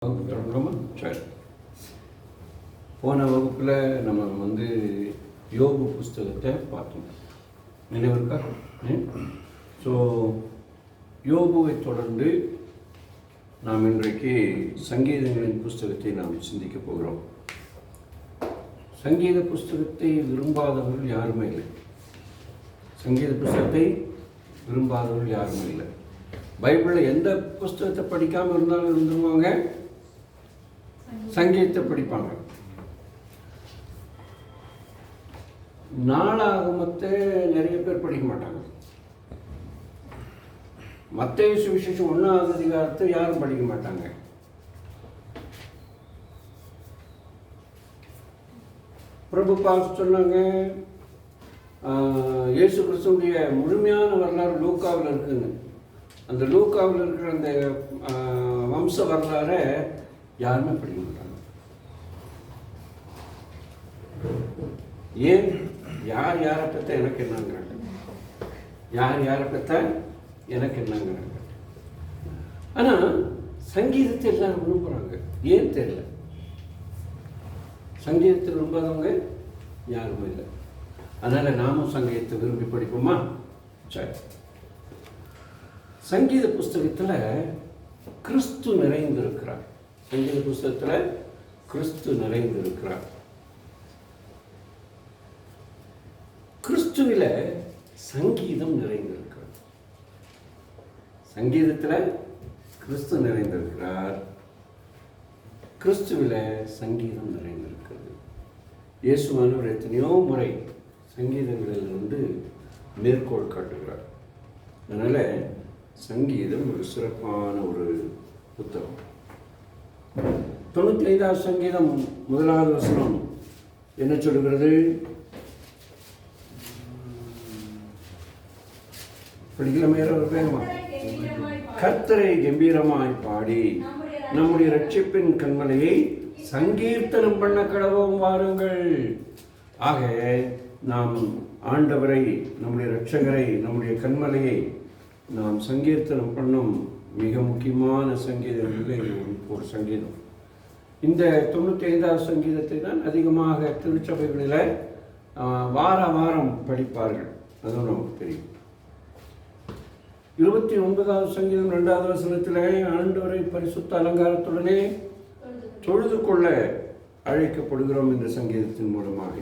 வகுப்பு தொடங்கலாமா? சரி. போன வகுப்பில் நம்ம யோபு புஸ்தகத்தை பார்த்தோம். நினைவு இருக்கா? ஸோ யோபுவை தொடர்ந்து நாம் இன்றைக்கு சங்கீதங்களின் புஸ்தகத்தை நாம் சிந்திக்க போகிறோம். சங்கீத புஸ்தகத்தை விரும்பாதவர்கள் யாருமே இல்லை. சங்கீத புஸ்தகத்தை விரும்பாதவர்கள் யாருமே இல்லை. பைபிளில் எந்த புஸ்தகத்தை படிக்காமல் இருந்தாலும் இருந்துருவாங்க, சங்கீதத்தை படிப்பாங்க. நாளாகமத்தை நிறைய பேர் படிக்க மாட்டாங்க. மத்தேயு சுவிசேஷம் 1ஆவது அதிகாரத்தை யாரும் படிக்க மாட்டாங்க. பிரபுபால் சொன்னாங்க, இயேசு கிறிஸ்துடைய முழுமையான வரலாறு லூக்காவில் இருக்குங்க. அந்த லூக்காவில் இருக்கிற அந்த வம்ச வரலாறை யாருமே படிக்க மாட்டாங்க. ஏன்? யார் யாரை பற்ற எனக்கு என்னங்கிறாங்க, யார் யாரை பற்ற எனக்கு என்னங்கிறாங்க. ஆனால் சங்கீதத்தை எல்லாரும் விரும்புகிறாங்க. ஏன் தெரியல. சங்கீதத்தை விரும்பாதவங்க யாருமே இல்லை. அதனால் நாமும் சங்கீதத்தை விரும்பி படிப்போமா? சரி. சங்கீத புஸ்தகத்தில் கிறிஸ்து நிறைந்திருக்கிறார். சங்கீத புஸ்தகத்தில் கிறிஸ்து நிறைந்திருக்கிறார். கிறிஸ்துவில சங்கீதம் நிறைந்திருக்கிறது. சங்கீதத்தில் கிறிஸ்து நிறைந்திருக்கிறார், கிறிஸ்துவில சங்கீதம் நிறைந்திருக்கிறது. இயேசுவானவர் எத்தனையோ முறை சங்கீதங்களிலிருந்து மேற்கோள் காட்டுகிறார். அதனால் சங்கீதம் ஒரு சிறப்பான ஒரு புத்தகம். 95ஆவது சங்கீதம் 1வது வசனம் என்ன சொல்லுகிறது? படிக்கலாமா? கர்த்தரை கம்பீரமாய் பாடி நம்முடைய ரட்சிப்பின் கண்மலையை சங்கீர்த்தனம் பண்ண கடவோம் வாருங்கள். ஆக நாம் ஆண்டவரை, நம்முடைய இரட்சகரை, நம்முடைய கண்மலையை நாம் சங்கீர்த்தனம் பண்ணும் மிக முக்கியமான சங்கீதங்களில் ஒரு சங்கீதம். இந்த 95ஆவது சங்கீதத்தை தான் அதிகமாக திருச்சபைகளில் வார வாரம் படிப்பார்கள். அதுவும் நமக்கு தெரியும். 29ஆவது சங்கீதம் 2வது வசனத்தில் ஆண்டவரை பரிசுத்த அலங்காரத்துடனே தொழுது கொள்ள அழைக்கப்படுகிறோம் இந்த சங்கீதத்தின் மூலமாக.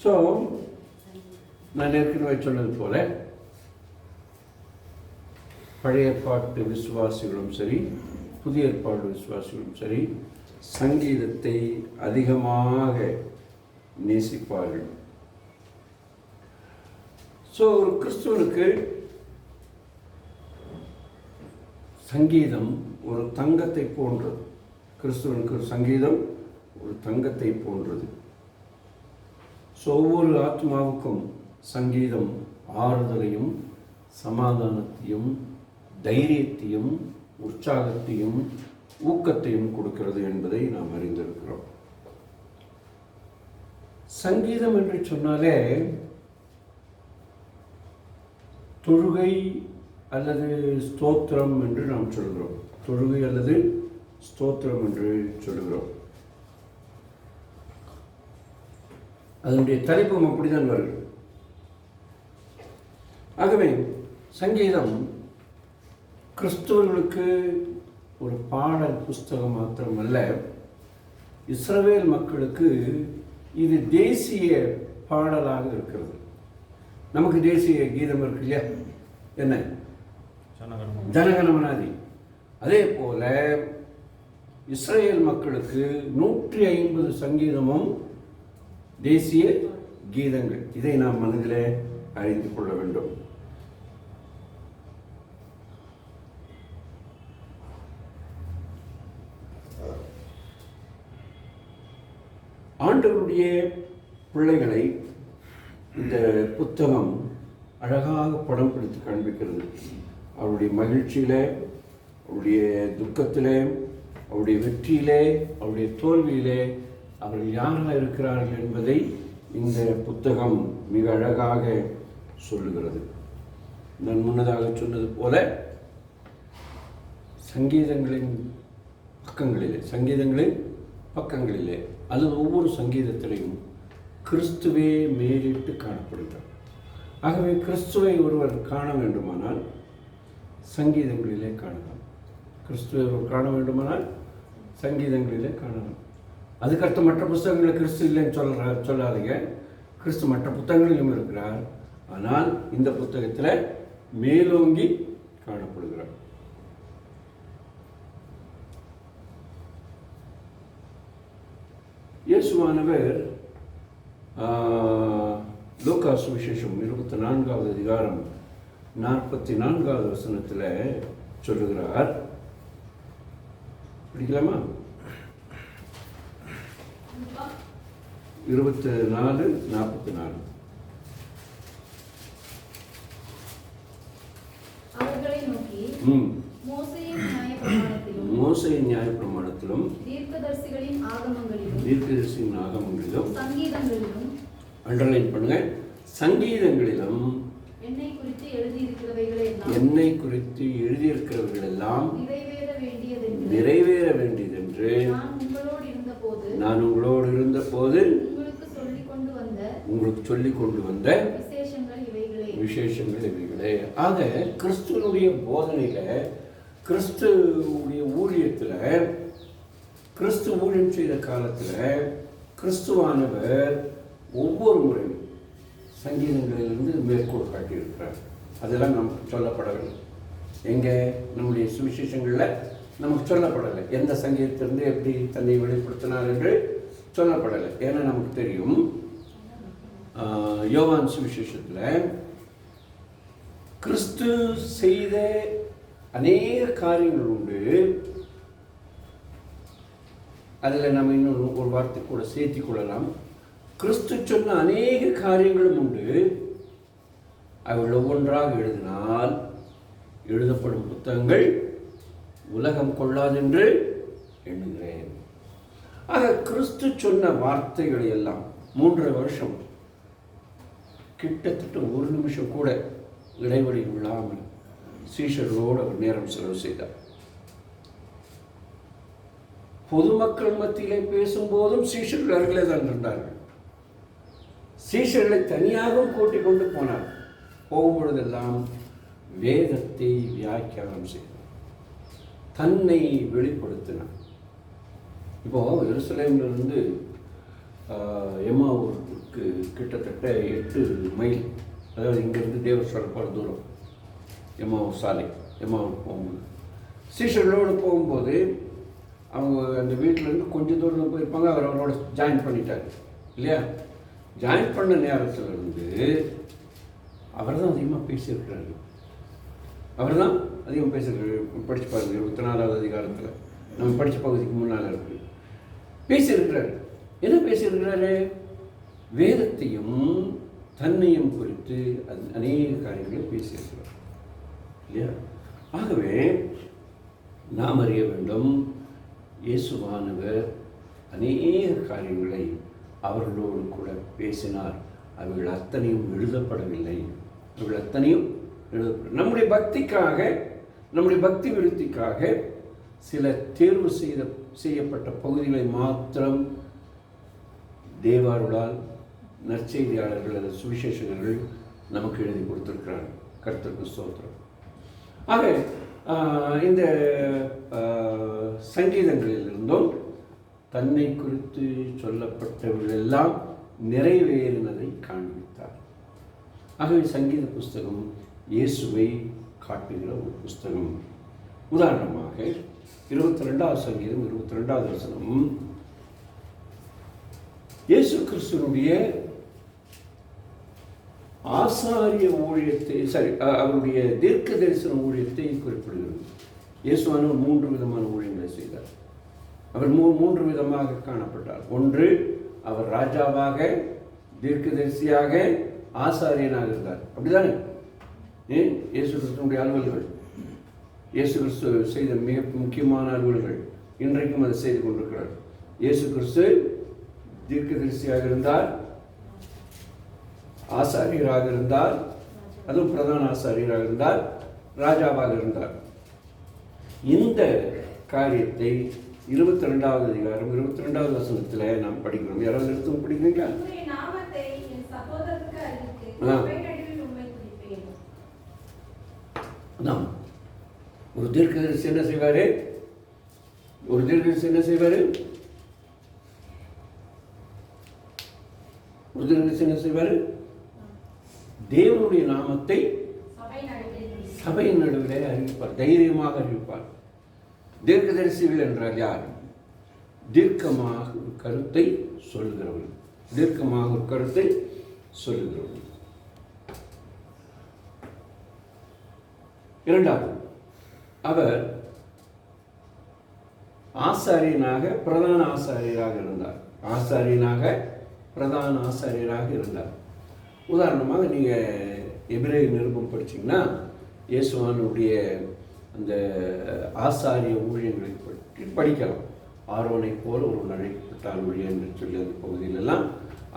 ஸோ நான் ஏற்கனவே சொன்னது போல பழைய ஏற்பாட்டு விசுவாசிகளும் சரி, புதிய ஏற்பாடு விசுவாசிகளும் சரி, சங்கீதத்தை அதிகமாக நேசிப்பார்கள். ஸோ ஒரு கிறிஸ்துவனுக்கு சங்கீதம் ஒரு தங்கத்தை போன்றது. கிறிஸ்துவனுக்கு ஒரு சங்கீதம் ஒரு தங்கத்தை போன்றது. ஸோ ஒவ்வொரு ஆத்மாவுக்கும் சங்கீதம் ஆறுதலையும் சமாதானத்தையும் தைரியத்தையும் உற்சாகத்தையும் ஊக்கத்தையும் கொடுக்கிறது என்பதை நாம் அறிந்திருக்கிறோம். சங்கீதம் என்று சொன்னாலே தொழுகை அல்லது ஸ்தோத்திரம் என்று நாம் சொல்கிறோம். தொழுகை அல்லது ஸ்தோத்திரம் என்று சொல்கிறோம். அதனுடைய தலைப்பும் அப்படிதான் வருகிறது. ஆகவே சங்கீதம் கிறிஸ்துவர்களுக்கு ஒரு பாடல் புஸ்தகம் மாத்திரமல்ல, இஸ்ரவேல் மக்களுக்கு இது தேசிய பாடலாக இருக்கிறது. நமக்கு தேசிய கீதம் இருக்கு இல்லையா? என்ன? ஜனகணமனாதி. அதே போல இஸ்ரேல் மக்களுக்கு 150 சங்கீதமும் தேசிய கீதங்கள். இதை நாம் மனதில் அறிந்து கொள்ள வேண்டும். ஆண்டவருடைய பிள்ளைகளை இந்த புத்தகம் அழகாக படம் பிடித்து காண்பிக்கிறது. அவருடைய மகிழ்ச்சியிலே, அவருடைய துக்கத்திலே, அவருடைய வெற்றியிலே, அவருடைய தோல்வியிலே அவர்கள் யாராக இருக்கிறார்கள் என்பதை இந்த புத்தகம் மிக அழகாக சொல்லுகிறது. நான் முன்னதாக சொன்னது போல சங்கீதங்களின் பக்கங்களிலே அல்லது ஒவ்வொரு சங்கீதத்திலையும் கிறிஸ்துவே மேலிட்டு காணப்படுகிறார். ஆகவே கிறிஸ்துவை ஒருவர் காண வேண்டுமானால் சங்கீதங்களிலே காணலாம். கிறிஸ்துவை ஒருவர் காண வேண்டுமானால் சங்கீதங்களிலே காணலாம். அதுக்கடுத்த மற்ற புத்தகங்களில் கிறிஸ்து இல்லைன்னு சொல்லாதீங்க. கிறிஸ்து மற்ற புத்தகங்களிலும் இருக்கிறார். ஆனால் இந்த புத்தகத்தில் மேலோங்கி காணப்படுகிறார். இயேசுவானவர் லூக்கா சுவிசேஷம் 24வது அதிகாரம் 44வது வசனத்தில் சொல்லுகிறார். படிக்கலாமா? 24:44. அவர்களை நோக்கி மோசேயின் நியாயப்பிரமாணத்திலும் தீர்க்கதரிசிகளின் ஆகமங்களிலும் சங்கீதங்களிலும் அண்டர்லைன் பண்ணுங்க, சங்கீதங்களிலும் என்னை குறித்து எழுதியிருக்கிறவைகள் எல்லாம் நிறைவேற வேண்டியதென்று நான் உங்களோடு இருந்தபோது உங்களுக்கு சொல்லிக் கொண்டு வந்த விசேஷங்கள் இவைகளே. ஆக கிறிஸ்துவனுடைய போதனையில, கிறிஸ்துவுடைய ஊழியத்தில், கிறிஸ்து ஊழியம் செய்த காலத்தில் கிறிஸ்துவானவர் ஒவ்வொரு முறையும் சங்கீதங்களிலிருந்து மேற்கோள் காட்டியிருக்கிறார். அதெல்லாம் நமக்கு சொல்லப்படவில்லை. எங்கே? நம்முடைய சுவிசேஷங்களில் நமக்கு சொல்லப்படலை. எந்த சங்கீதத்திலிருந்து எப்படி தன்னை வெளிப்படுத்தினார் என்று சொல்லப்படலை. ஏன்னா நமக்கு தெரியும், யோவான் சுவிசேஷத்தில் கிறிஸ்து செய்த அநேக காரியங்கள் உண்டு. அதில் நம்ம இன்னொரு ஒரு வார்த்தை கூட சேர்த்தி கொள்ளலாம். கிறிஸ்து சொன்ன அநேக காரியங்களும் உண்டு. அவள் ஒவ்வொன்றாக எழுதினால் எழுதப்படும் புத்தகங்கள் உலகம் கொள்ளாதென்று எண்ணுகிறேன். ஆக கிறிஸ்து சொன்ன வார்த்தைகளை எல்லாம் 3.5 வருஷம் கிட்டத்தட்ட 1 நிமிஷம் கூட இடைவெளி இல்லாமல் சீஷர்களோடு அவர் நேரம் செலவு செய்தார். பொதுமக்கள் மத்தியிலே பேசும்போதும் சீஷர்கள் அருகிலே தான் இருந்தார்கள். சீஷர்களை தனியாகவும் கூட்டிக் கொண்டு போனார். போகும்பொழுதெல்லாம் வேதத்தை வியாக்கியானம் செய்தார், தன்னை வெளிப்படுத்தினார். இப்போ எருசலேமிலிருந்து எம்மாவூருக்கு கிட்டத்தட்ட 8 மைல், அதாவது இங்கேருந்து தேவர் சொல்லப்பாடு தூரம் எம்மாவூர் சாலை. எம்மாவூர் போகும்போது சீஷர்களோடு போகும்போது அவங்க அந்த வீட்டிலேருந்து கொஞ்சம் தூரம் போயிருப்பாங்க. அவர் அவரோட ஜாயின் பண்ணிட்டார் இல்லையா? ஜாயின் பண்ண நேரத்தில் இருந்து அவர் தான் அதிகமாக பேசியிருக்கிறாரு. படித்து பாருங்கள், 24வது அதிகாரத்தில் நம்ம படித்த பகுதிக்கு முன்னால் இருக்குது. பேசியிருக்கிறார். என்ன பேசியிருக்கிறாரு? வேதத்தையும் தன்னையும் குறித்து அநேக காரியங்களை பேசியிருக்கிறார் இல்லையா? ஆகவே நாம் அறிய வேண்டும், இயேசுவானவர் அநேக காரியங்களை அவர்களோடு கூட பேசினார். அவைகள் அத்தனையும் எழுதப்படவில்லை. அவைகள் அத்தனையும் நம்முடைய பக்திக்காக, நம்முடைய பக்தி விருத்திக்காக சில தேர்வு செய்யப்பட்ட பகுதிகளை மாத்திரம் தேவாருளால் நற்செய்தியாளர்கள் அல்லது சுவிசேஷகர்கள் நமக்கு எழுதி கொடுத்திருக்கிறார்கள். கர்த்தருக்கு ஸ்தோத்திரம். ஆக இந்த சங்கீதங்களிலிருந்தும் தன்னை குறித்து சொல்லப்பட்டவர்கள் எல்லாம் நிறைவேறினதை காண்பித்தார். ஆகவே சங்கீத புஸ்தகம் இயேசுவை காட்டுகிற ஒரு புஸ்தகம். உதாரணமாக 22வது சங்கீதம் 22வது வசனம் இயேசு கிறிஸ்துவனுடைய ஆசாரிய ஊழியத்தை, அவருடைய தீர்க்க தரிசன ஊழியத்தை குறிப்பிடுகிறது. இயேசுவானவர் 3 விதமான ஊழியங்களை செய்தார். அவர் 3 விதமாக காணப்பட்டார். ஒன்று, அவர் ராஜாவாக, தீர்க்கதரிசியாக, ஆசாரியனாக இருந்தார். அப்படிதானே? இயேசு கிறிஸ்துவனுடைய அலுவல்கள், இயேசு கிறிஸ்து செய்த மிக முக்கியமான அலுவல்கள் இன்றைக்கும் அதை செய்து கொண்டிருக்கிறார். இயேசு கிறிஸ்து தீர்க்கதரிசியாக இருந்தார், ஆசாரியராக இருந்தார், அதுவும் பிரதான ஆசாரியராக இருந்தார், ராஜாவாக இருந்தார். இந்த காரியத்தை 22வது அதிகாரம் 22வது வசனத்தில் நாம் படிக்கிறோம். யாராவது எடுத்து படிக்கிறீங்களா? உம்முடைய நாமத்தை என் சகோதரருக்கு அறிவித்து ஆ. சபை நடுவில் உம்மை துதிப்பேன். நாம் ஒரு தீர்க்கதரிசி என்ன செய்வாரு? ஒரு தீர்க்கதரிசி என்ன செய்வாரு? ஒரு தீர்க்கதரிசி என்ன செய்வாரு? தேவனுடைய நாமத்தை சபை நடுவில் துதிப்பேன். சபையின் நடுவிலே அறிவிப்பார், தைரியமாக அறிவிப்பார். தீர்க்கதரிசிகள் என்றால் யார்? தீர்க்கமாக ஒரு கருத்தை சொல்லுகிறவர்கள், தீர்க்கமாக ஒரு கருத்தை சொல்லுகிறவர்கள். இரண்டாவது, அவர் ஆசாரியனாக பிரதான ஆசாரியராக இருந்தார். ஆசாரியனாக பிரதான ஆசாரியராக இருந்தார். உதாரணமாக நீங்கள் எபிரேய நிருபம் படிச்சீங்கன்னா இயேசுவானுடைய அந்த ஆசாரிய ஊழியங்களை பற்றி படிக்கலாம். ஆரோனை போல ஒரு நழைக்கப்பட்டால் ஊழியர் என்று சொல்லி அந்த பகுதியிலெல்லாம்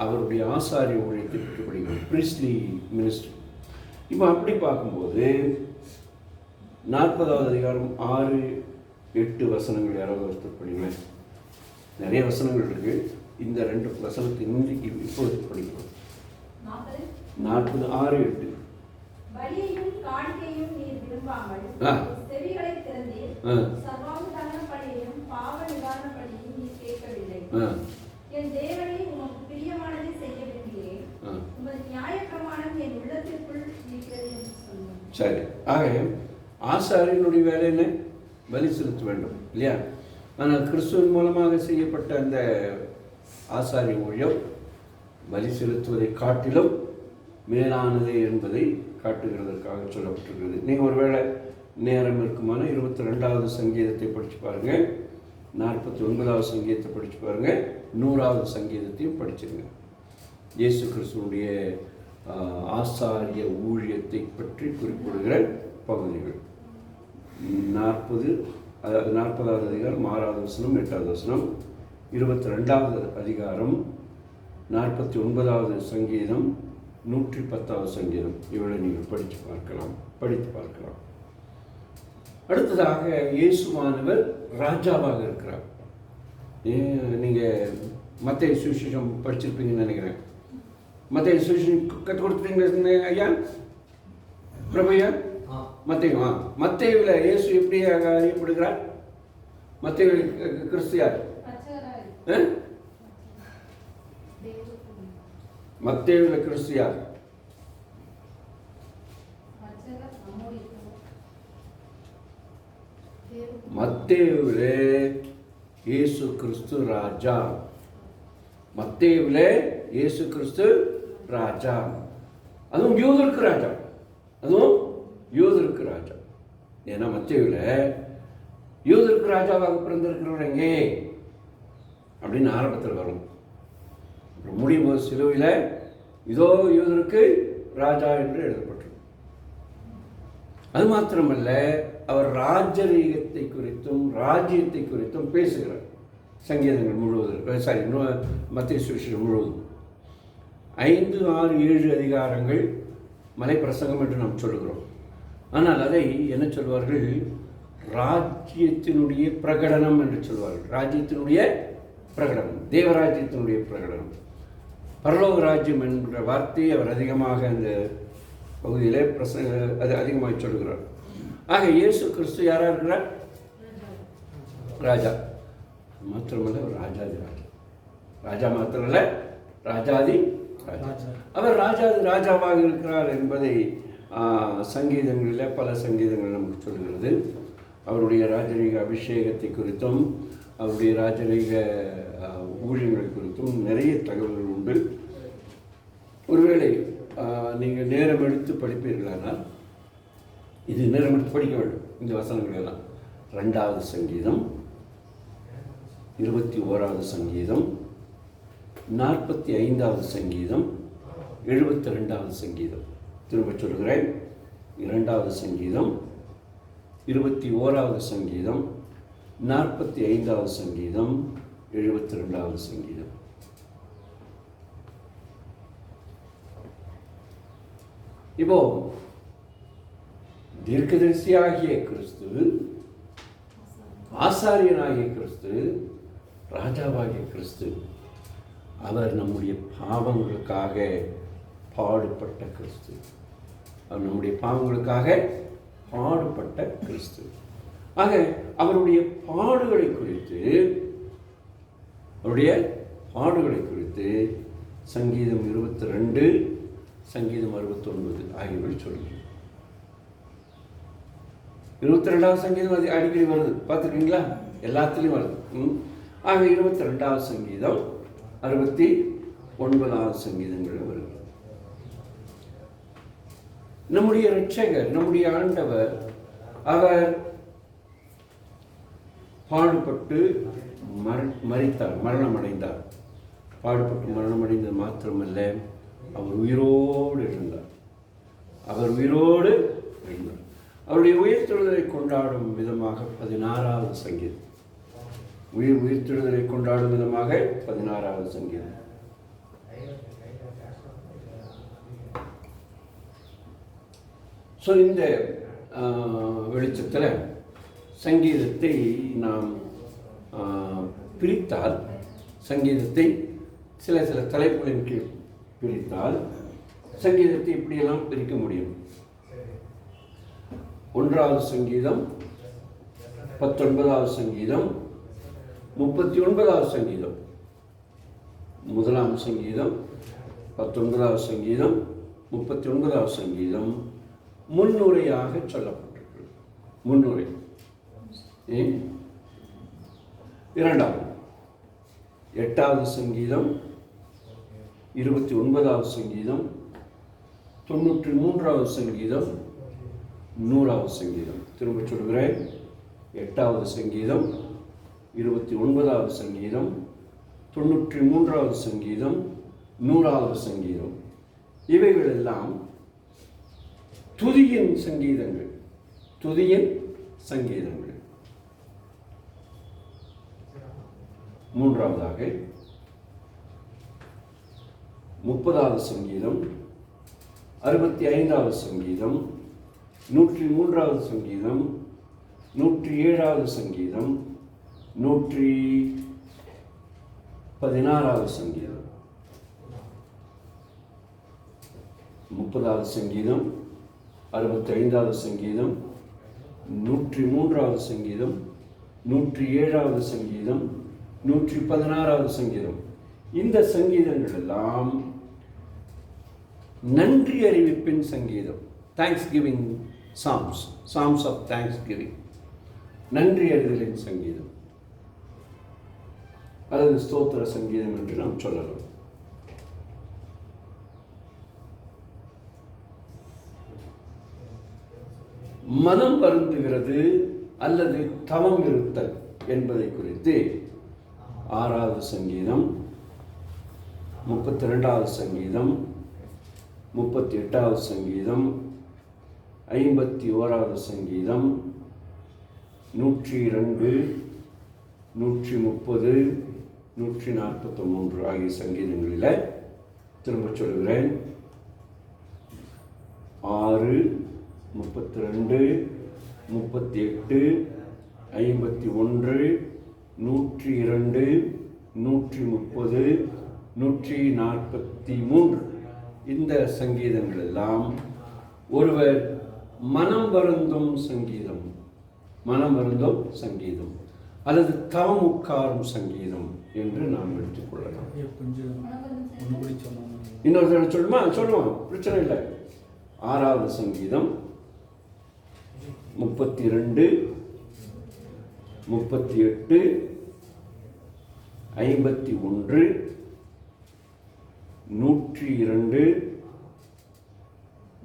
அவருடைய ஆசாரிய ஊழியத்தை பற்றி படிக்கணும், பிரிஸ்லி மினிஸ்ட்ரி. இப்போ அப்படி பார்க்கும்போது 40வது அதிகாரம் 6-8 வசனங்கள் யாராவது ஒருத்தர் படிங்க. நிறைய வசனங்கள் இருக்கு. இந்த 2 வசனத்தை இன்றைக்கு இப்பொழுது படிக்கிறோம். 40, 6-8. பலியையும் காணிக்கையும் நீர் விரும்பாமல் ஆ. செவிகளை திறந்தீர். ஆ. சர்வாங்க பலியையும் பாவ நிவாரண பலியையும் நீர் கேட்கவில்லை. ஆ. என் தேவனே, உமக்கு பிரியமானதை செய்ய விரும்புகிறேன். ஆ. உமது நியாயப்பிரமாணம் என் உள்ளத்திற்குள் இருக்கிறது என்று சொன்னார். சரி, ஆக ஆசாரியனுடைய வேலை என்ன? பலி செலுத்த வேண்டும் இல்லையா? ஆனால் கிறிஸ்துவின் மூலமாக செய்யப்பட்ட அந்த ஆசாரிய ஊழியம் பலி செலுத்துவதை காட்டிலும் மேலானது என்பதை காட்டுகிறதற்காக சொல்லப்பட்டிருக்கிறது. நீங்கள் ஒருவேளை நேரம் இருக்குமான 22வது சங்கீதத்தை படித்து பாருங்கள், 49வது சங்கீதத்தை படித்து பாருங்கள், 100வது சங்கீதத்தையும் படிச்சுருங்க. இயேசு கிறிஸ்துவனுடைய ஆசாரிய ஊழியத்தை பற்றி குறிப்பிடுகிற பகுதிகள் 40வது அதிகாரம் 6வது வசனம் 8வது வசனம், 22வது அதிகாரம் 49வது சங்கீதம் 110வது சங்கீதம், இவளை நீங்கள் படித்து பார்க்கலாம். அடுத்ததாக இயேசுவானவர் ராஜாவாக இருக்கிறார். நீங்கள் மத்தேயு சுவிசேஷம் படிச்சிருப்பீங்கன்னு நினைக்கிறேன். மத்தேயு சுவிசேஷம் கற்றுக் கொடுத்துட்டீங்க ஐயா, பிரபையா? மத்தேயுவில் இயேசு எப்படி அறியப்படுகிறார்? மத்தேயு கிறிஸ்து யார்? மத்தேயுவில் கிறிஸ்து யார்? மத்தேயுவிலே இயேசு கிறிஸ்து ராஜா. மத்தேயுவிலே இயேசு கிறிஸ்து ராஜா. அதுவும் யூதருக்கு ராஜா. ஏன்னா மத்தேயுவிலே யூதருக்கு ராஜாவாக பிறந்திருக்கிறவர் எங்கே அப்படின்னு ஆரம்பத்தில் வரும். முடியும் போது சிலுவையில் இதோ யூதருக்கு ராஜா என்று எழுதப்பட்டிருக்கும். அது மாத்திரமல்ல, அவர் ராஜரீகத்தை குறித்தும் ராஜ்யத்தை குறித்தும் பேசுகிறார். சங்கீதங்கள் முழுவதும், மத்தேயு சுவிசேஷம் முழுவதும் 5, 6, 7 அதிகாரங்கள் மலை பிரசங்கம் என்று நாம் சொல்லுகிறோம். ஆனால் அதை என்ன சொல்வார்கள்? ராஜ்யத்தினுடைய பிரகடனம் என்று சொல்வார்கள். ராஜ்யத்தினுடைய பிரகடனம், தேவராஜ்யத்தினுடைய பிரகடனம். பரலோக ராஜ்யம் என்ற வார்த்தையை அவர் அதிகமாக அந்த பகுதியிலே அது அதிகமாக சொல்கிறார். ஆக இயேசு கிறிஸ்து யாராக இருக்கிறார்? ராஜா. மாத்திரமல்ல, அவர் ராஜாதி ராஜா. ராஜா மாத்திரமல்ல, ராஜாதி ராஜா. அவர் ராஜாதி ராஜாவாக இருக்கிறார் என்பதை சங்கீதங்களில் பல சங்கீதங்கள் நமக்கு சொல்கிறது. அவருடைய ராஜரீக அபிஷேகத்தை குறித்தும் அவருடைய ராஜரீக ஊழியங்கள் குறித்தும் நிறைய தகவல்கள் உண்டு. ஒருவேளை நீங்கள் நேரம் எடுத்து படிப்பீர்களானால், இது நேரம் எடுத்து படிக்க வேண்டும் இந்த வசனங்கள் எல்லாம். 2வது சங்கீதம், 21வது சங்கீதம், 45வது சங்கீதம், 72வது சங்கீதம். திரும்ப சொல்கிறேன், 2வது சங்கீதம், 21வது சங்கீதம், 45வது சங்கீதம், 72வது சங்கீதம். இப்போ தீர்க்கதரிசியாகிய கிறிஸ்து ஆசாரியனாகிய கிறிஸ்து, ராஜாவாகிய கிறிஸ்து, அவர் நம்முடைய பாவங்களுக்காக பாடுபட்ட கிறிஸ்து. அவர் நம்முடைய பாவங்களுக்காக பாடுபட்ட கிறிஸ்து. ஆக அவருடைய பாடுகளை குறித்து சங்கீதம் 22, சங்கீதம் 69 ஆகியவை சொல்லுங்கள். 22வது சங்கீதம் அது அடிக்கடி வருது, பார்த்துருக்கீங்களா? எல்லாத்துலேயும் வருது. ஆக 22வது சங்கீதம், 69வது சங்கீதங்கள் வருது. நம்முடைய இரட்சகர், நம்முடைய ஆண்டவர், அவர் பாடுபட்டு மரித்தார், மரணமடைந்தார். பாடுபட்டு மரணமடைந்தது மாத்திரமல்ல, அவர் உயிரோடு இருந்தார். அவருடைய உயிர்த்தெழுதலை கொண்டாடும் விதமாக 16வது சங்கீதம், உயிர்த்தெழுதலை கொண்டாடும் விதமாக 16வது சங்கீதம். ஸோ இந்த வெளிச்சத்தில் சங்கீதத்தை நாம் பிரித்தால், சங்கீதத்தை சில தலைப்புகளின் கீழ் பிரித்தால் சங்கீதத்தை இப்படியெல்லாம் பிரிக்க முடியும். 1வது சங்கீதம், 19வது சங்கீதம், 39வது சங்கீதம். 1ஆம் சங்கீதம், 19வது சங்கீதம், 39வது சங்கீதம் முன்னுரையாக சொல்லப்பட்டிருக்கிறது. முன்னுரை. 2வது 8வது சங்கீதம், 29வது சங்கீதம், 93வது சங்கீதம், 100வது சங்கீதம். திரும்ப சொல்கிறேன். 8வது சங்கீதம், 29வது சங்கீதம், 93வது சங்கீதம், 100வது சங்கீதம். இவைகளெல்லாம் துதியின் சங்கீதங்கள். 3வதாக 30வது சங்கீதம், 65வது சங்கீதம், 103வது சங்கீதம், 107வது சங்கீதம், 116வது சங்கீதம். 30வது சங்கீதம், 65வது சங்கீதம், 103வது சங்கீதம், 107வது சங்கீதம், 116வது சங்கீதம். இந்த சங்கீதங்கள் எல்லாம் நன்றி அறிவிப்பின் சங்கீதம். Thanksgiving psalms, psalms of thanksgiving, நன்றி அறிதலின் சங்கீதம் அல்லது ஸ்தோத்திர சங்கீதம் என்று நாம் சொல்லலாம். மனம் வருந்துகிறது அல்லது தவம் இருத்தல் என்பதை குறித்து 6வது சங்கீதம், 32வது சங்கீதம், 38வது சங்கீதம், 51வது சங்கீதம், 102, 130, 143 ஆகிய சங்கீதங்களில் திரும்ப சொல்கிறேன். 6, 32, 38, 51, 102, 130, 143 இந்த சங்கீதங்கள் எல்லாம் ஒருவர் மனம் வருந்தும் சங்கீதம், அல்லது தவம் உட்காரும் சங்கீதம் என்று நாம் எடுத்துக்கொள்ளலாம். இன்னொரு தடவை சொல்லுவோம், பிரச்சனை இல்லை. 6வது சங்கீதம், 32, 38, 51, 102,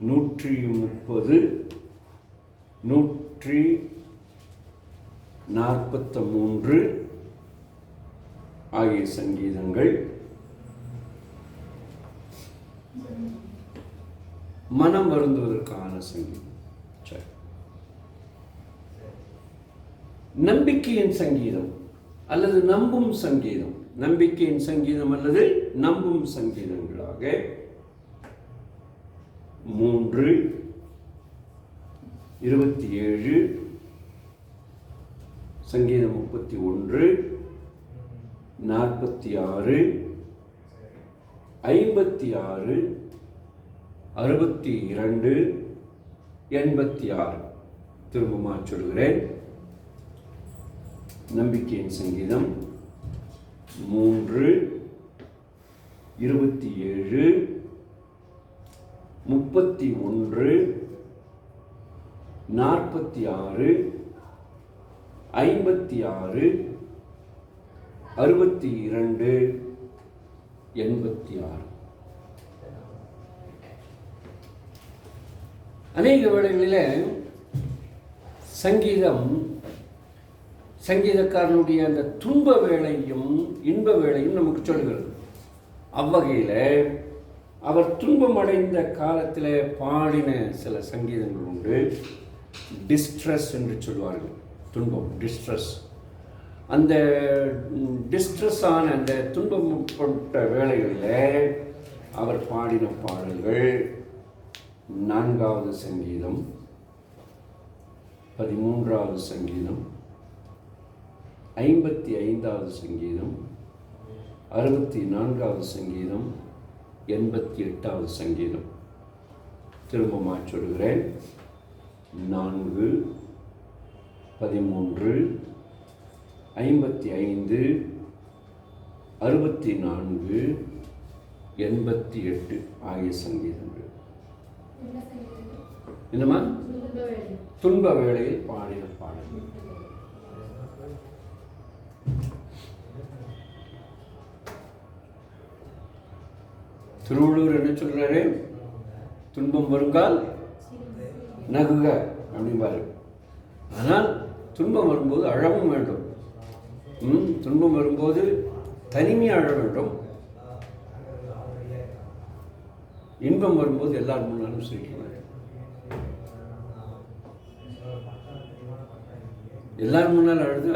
130, 143 ஆகிய சங்கீதங்கள் மனம் வருந்துவதற்கான சங்கீதம். நம்பிக்கையின் சங்கீதம் அல்லது நம்பும் சங்கீதம், நம்பிக்கையின் சங்கீதம் அல்லது நம்பும் சங்கீதங்களாக 3, 27, சங்கீதம் 31, 46, 56, 62, 86. திரும்பமா சொல்கிறேன். நம்பிக்கையின் சங்கீதம் 3, 27, 31, 46, 56, 62, 86. அநேக வேளைகளில் சங்கீதக்காரனுடைய அந்த துன்ப வேளையும் இன்ப வேளையும் நமக்கு சொல்கிறது. அவ்வகையில் அவர் துன்பமடைந்த காலத்தில் பாடின சில சங்கீதங்கள் உண்டு. டிஸ்ட்ரெஸ் என்று சொல்வார்கள். துன்பம், டிஸ்ட்ரெஸ். அந்த டிஸ்ட்ரெஸ்ஸான அந்த துன்பப்பட்ட வேளைகளில் அவர் பாடின பாடல்கள் 4வது சங்கீதம், 13வது சங்கீதம், 55வது சங்கீதம், 64வது சங்கீதம், 88வது சங்கீதம். திரும்பமா சொல்கிறேன். 4, 13, 55, 64, 88 ஆகிய சங்கீதங்கள். என்னமா? துன்ப வேளையில் பாடின பாடல்கள். திருவள்ளுவர் என்ன சொல்றாரு? துன்பம் வருங்கால் நகுக அப்படிம்பாரு. ஆனால் துன்பம் வரும்போது அழவும் வேண்டும். துன்பம் வரும்போது தனிமையாக அழ வேண்டும். இன்பம் வரும்போது எல்லாரும் முன்னாலும் சிரிக்க வேண்டும். எல்லாரும் முன்னால் அழுது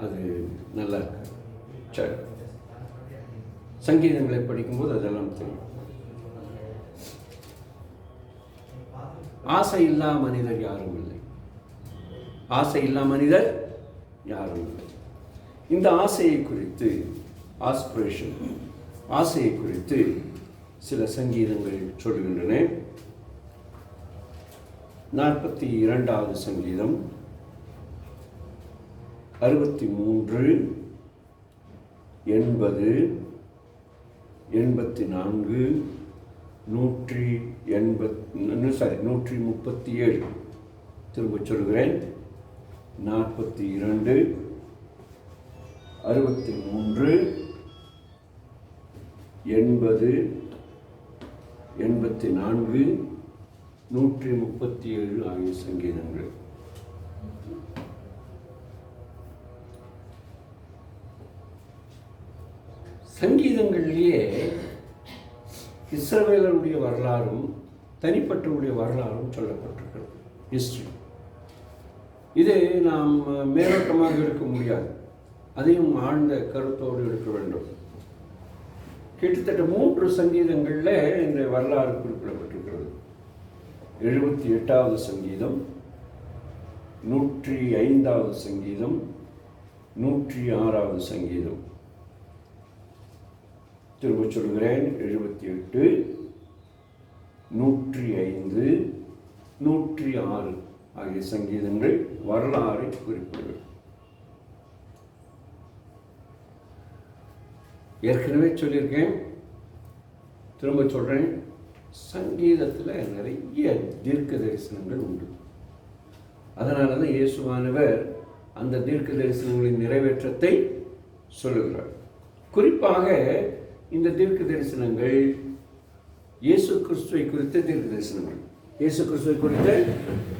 அது நல்லா இருக்கு. சரி, சங்கீதங்களை படிக்கும்போது அதெல்லாம் தெரியும். ஆசை இல்லா மனிதர் யாரும் இல்லை. ஆசை இல்லா மனிதர் யாரும் இல்லை. இந்த ஆசையை குறித்து, ஆஸ்பிரேஷன், ஆசையை குறித்து சில சங்கீதங்கள் சொல்கின்றன. 42வது சங்கீதம், 63, 80, 84, 137. திரும்ப சொல்கிறேன். 42, 63, 80, 84, 137 ஆகிய சங்கீதங்கள். சங்கீதங்களிலேயே இஸ்ரவேலருடைய வரலாறும் தனிப்பட்டவருடைய வரலாறும் சொல்லப்பட்டிருக்கிறது. ஹிஸ்டரி. இது நாம் மேலோட்டமாக எடுக்க முடியாது. அதையும் ஆழ்ந்த கருத்தோடு எடுக்க வேண்டும். கிட்டத்தட்ட 3 சங்கீதங்களில் இந்த வரலாறு குறிப்பிடப்பட்டிருக்கிறது. 78வது சங்கீதம், 105வது சங்கீதம், 106வது சங்கீதம். திரும்ப சொல்கிறேன். 78, 105, 106 ஆகிய சங்கீதங்கள் வரலாறை குறிப்பிடுகிறது. ஏற்கனவே சொல்லியிருக்கேன், திரும்ப சொல்கிறேன். சங்கீதத்தில் நிறைய தீர்க்க தரிசனங்கள் உண்டு. அதனால தான் இயேசுவானவர் அந்த தீர்க்க தரிசனங்களின் நிறைவேற்றத்தை சொல்லுகிறார். குறிப்பாக இந்த தீர்க்க தரிசனங்கள் இயேசு கிறிஸ்துவை குறித்த தீர்க்க தரிசனங்கள். இயேசு கிறிஸ்துவை குறித்த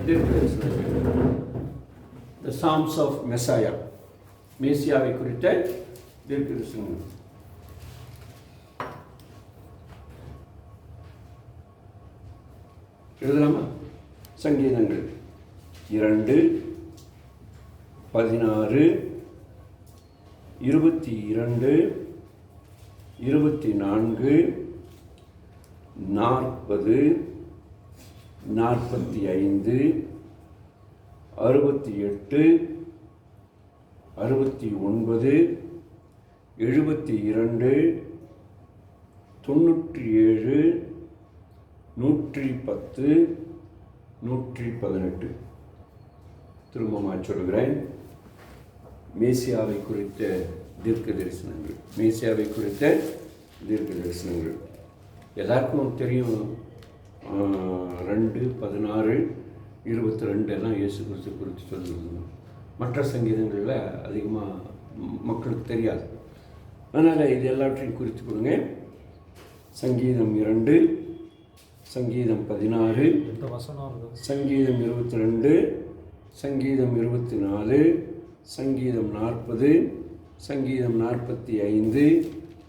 தீர்க்க தரிசனங்கள். The Psalms of Messiah, மேசியாவை குறித்த தீர்க்க தரிசனங்கள். எழுதலாமா? சங்கீதங்கள் 2, 16, 22, 24, 40, 45, 68, 69, 72, 97, 110, 118. திரும்பமாக சொல்கிறேன். மேசியாவை குறித்த தீர்க்க தரிசனங்கள், மேசியாவை குறித்த தீர்க்க தரிசனங்கள் எல்லாருக்கும் தெரியும். 2, 16, 22 எல்லாம் இயேசு கிறிஸ்து குறித்து சொல்லுது. மற்ற சங்கீதங்களில் அதிகமாக மக்களுக்கு தெரியாது. அதனால் இது எல்லாவற்றையும் குறித்து கொடுங்க. சங்கீதம் 2, சங்கீதம் 16, சங்கீதம் 22, சங்கீதம் 24, சங்கீதம் 40, சங்கீதம் 45,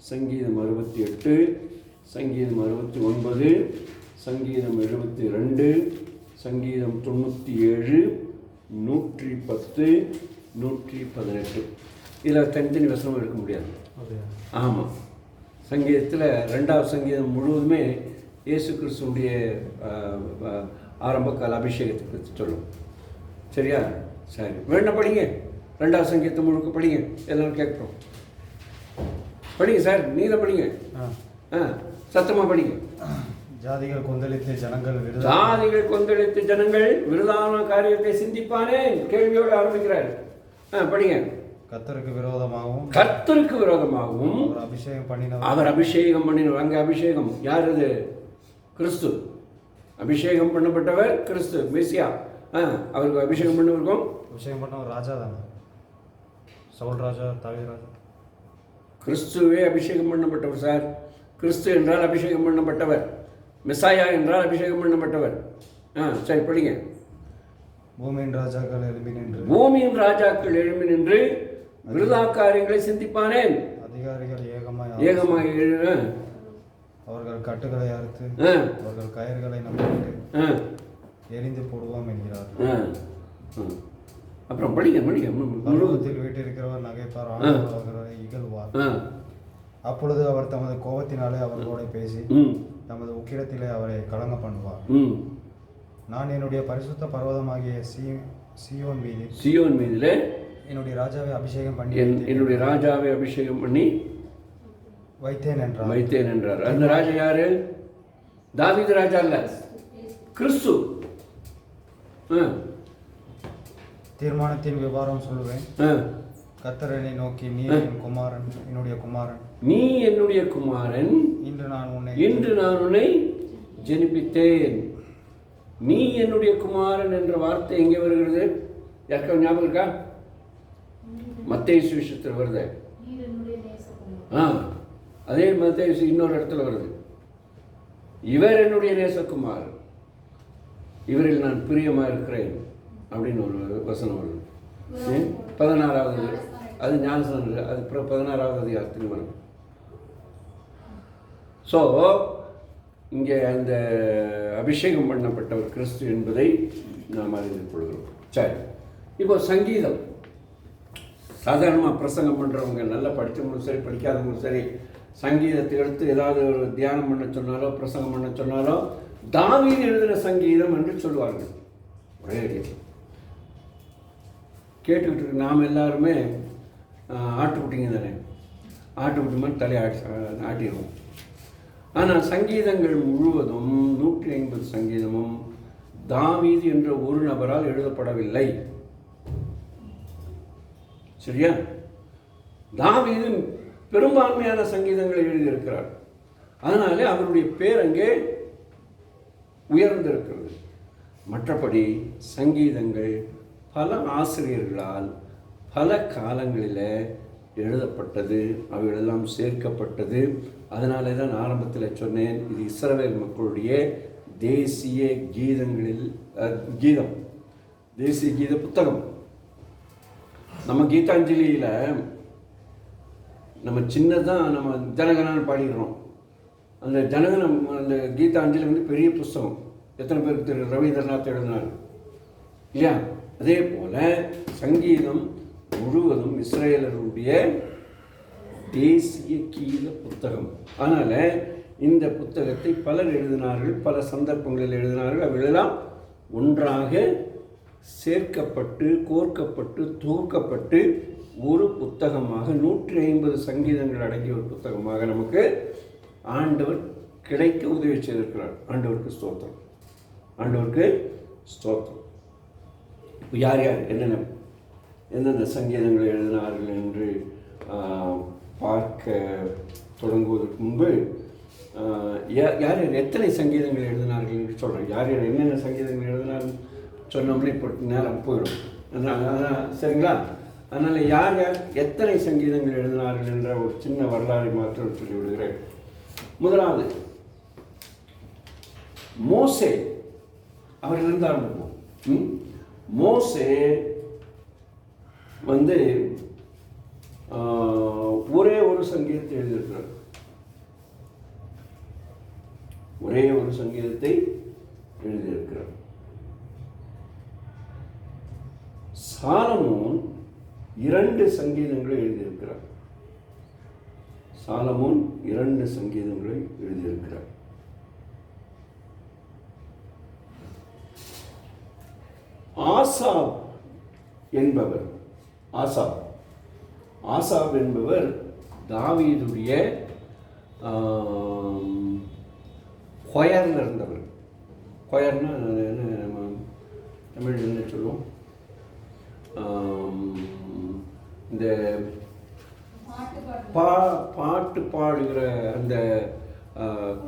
சங்கீதம் 68, சங்கீதம் 69, சங்கீதம் 72, சங்கீதம் 97, 110, 118. இதில் தனித்தனி வசனம் எடுக்க முடியாது. ஆமாம், சங்கீதத்தில் 2வது சங்கீதம் முழுவதுமே இயேசு கிறிஸ்துடைய ஆரம்ப கால அபிஷேகத்தை பற்றி சொல்லும். சரியா? சரி, வேணா படிங்க. 2வது சங்கீதத்தை முழுக்க படிங்க. எல்லாரும் கேட்குறோம். படிங்க சார், நீங்கள படிங்க. சத்தமாக படிங்க. ஜாதிகள் கொந்தளித்து ஜனங்கள் விருதான காரியத்தை சிந்திப்பானே கேள்வியோடு ஆரம்பிக்கிறார். படிங்க. கர்த்தருக்கு விரோதமாகவும் அவர் அபிஷேகம் பண்ணினவர். அங்கே அபிஷேகம் யார்? அது கிறிஸ்து. அபிஷேகம் பண்ணப்பட்டவர் கிறிஸ்து, மெசியா. அவருக்கு அபிஷேகம் பண்ணவர் ராஜா தானே, சவுல் ராஜா, தாவீது ராஜா. கிறிஸ்துவே அபிஷேகம் பண்ணப்பட்டவர் சார். கிறிஸ்து என்றால் அபிஷேகம் பண்ணப்பட்டவர். மெசாயா என்றால் அபிஷேகம் பண்ணப்பட்டவர். சரி, படிங்க. பூமியின் ராஜாக்கள் எழும்பி நின்று விருதா காரியங்களை சிந்திப்பானேன். அதிகாரிகள் ஏகமாய் அவர்கள் கட்டுகளை அறுத்து அவர்கள் கயிறுகளை நம்பிட்டு எரிந்து போடுவோம் என்கிறார். அப்புறம் படிங்க. பருவத்தில் வீட்டிருக்கிறவர் நகைப்பார், அவர்களை இகழ்வார். அப்பொழுது அவர் தமது கோபத்தினாலே அவர்களோட பேசி தமது உக்கிரத்திலே அவரை கலங்க பண்ணுவார். நான் என்னுடைய பரிசுத்த பர்வதமாகிய சீயோன் மீதிலே என்னுடைய ராஜாவை அபிஷேகம் பண்ணி வைத்தேன் என்றார். அந்த ராஜா யாரு? தாவீது ராஜா அல்ல, கிறிஸ்து. தீர்மானத்தின் விவரம் சொல்லுவேன். கர்த்தர் என்னை நோக்கி, நீ என்னுடைய குமாரன், இன்று நான் உன்னை ஜெனிப்பித்தேன். நீ என்னுடைய குமாரன் என்ற வார்த்தை எங்கே வருகிறது? யாருக்காவது ஞாபகம் இருக்கா? மத்தேயு சுவிசேஷத்தில் வருது. அதே மத்தேயு இன்னொரு இடத்துல வருது. இவர் என்னுடைய நேசகுமார், இவரில் நான் பிரியமாக இருக்கிறேன் அப்படின்னு ஒரு வசனம் வருது. 16வது, அது ஞானஸ்நானம், அது 16வது அதிகாரத்தில் வரும். ஸோ இங்கே அந்த அபிஷேகம் பண்ணப்பட்டவர் கிறிஸ்து என்பதை நாம் அறிந்து கொள்கிறோம். சரி, இப்போ சங்கீதம் சாதாரணமாக பிரசங்கம் பண்ணுறவங்க, நல்லா படித்தவங்களும் சரி படிக்காதவங்களும் சரி, சங்கீதத்தை எடுத்து ஏதாவது ஒரு தியானம் பண்ண சொன்னாலோ பிரசங்கம் பண்ண சொன்னாலோ தாவீது எழுதின சங்கீதம் என்று சொல்லுவார்கள். ஒரே அடி கேட்டுக்கிட்டு நாம் எல்லாருமே ஆட்டுக்குட்டிங்க தானே, ஆட்டுக்குட்டி மாதிரி தலையை ஆட்டிடுவோம். ஆனால் சங்கீதங்கள் முழுவதும் 150 சங்கீதமும் தாவீது என்ற ஒரு நபரால் எழுதப்படவில்லை. சரியா? தாவீது பெரும்பான்மையான சங்கீதங்களை எழுதியிருக்கிறார். அதனாலே அவருடைய பேர் அங்கே உயர்ந்திருக்கிறது. மற்றபடி சங்கீதங்கள் பல ஆசிரியர்களால் பல காலங்களில் எழுதப்பட்டது, அவைகளெல்லாம் சேர்க்கப்பட்டது. அதனாலே தான் ஆரம்பத்தில் சொன்னேன், இது இஸ்ரவேல் மக்களுடைய தேசிய கீதங்களில் தேசிய கீத புத்தகம். நம்ம கீதாஞ்சலியில் நம்ம சின்னதாக நம்ம ஜனகணான்னு பாடிக்கிறோம். அந்த ஜனகணம், அந்த கீதாஞ்சலி வந்து பெரிய புஸ்தகம். எத்தனை பேருக்கு தெரியும்? ரவீந்திரநாத் எழுதினார் இல்லையா? அதே போல் சங்கீதம் முழுவதும் இஸ்ரேலருடைய தேசிய கீத புத்தகம். அதனால் இந்த புத்தகத்தை பலர் எழுதினார்கள், பல சந்தர்ப்பங்களில் எழுதினார்கள். அவைகளெல்லாம் ஒன்றாக சேர்க்கப்பட்டு கோர்க்கப்பட்டு தொகுக்கப்பட்டு ஒரு புத்தகமாக 150 சங்கீதங்கள் அடங்கிய ஒரு புத்தகமாக நமக்கு ஆண்டவர் கிடைக்க உதவி செய்திருக்கிறார். ஆண்டவருக்கு ஸ்தோத்திரம், ஆண்டவருக்கு ஸ்தோத்திரம். இப்போ யார் யார் எந்தெந்த சங்கீதங்களை எழுதினார்கள் என்று பார்க்க தொடங்குவதற்கு முன்பு யார் யார் எத்தனை சங்கீதங்கள் எழுதினார்கள் என்று சொல்கிறேன். யார் யார் என்னென்ன சங்கீதங்கள் எழுதினார்கள் சொன்னோம்னா இப்போ நேரம் போயிடும். சரிங்களா? அதனால் யார் யார் எத்தனை சங்கீதங்கள் எழுதினார்கள் என்ற ஒரு சின்ன வரலாறை மாற்றம் சொல்லிவிடுகிறேன். முதலாவது மோசே, அவரிலிருந்து ஆரம்பிப்போம். மோசே ஒரே ஒரு சங்கீதத்தை எழுதியிருக்கிறார். ஒரே ஒரு சங்கீதத்தை எழுதியிருக்கிறார். சாலமோன் 2 சங்கீதங்களை எழுதியிருக்கிறார். சாலமோன் 2 சங்கீதங்களை எழுதியிருக்கிறார். ஆசாப் என்பவர் தாவீதுடைய கொயர்ல இருந்தவர். கொயர்னா என்ன நம்ம தமிழ் என்ன சொல்லுவோம்? இந்த பாட்டு பாடுகிற அந்த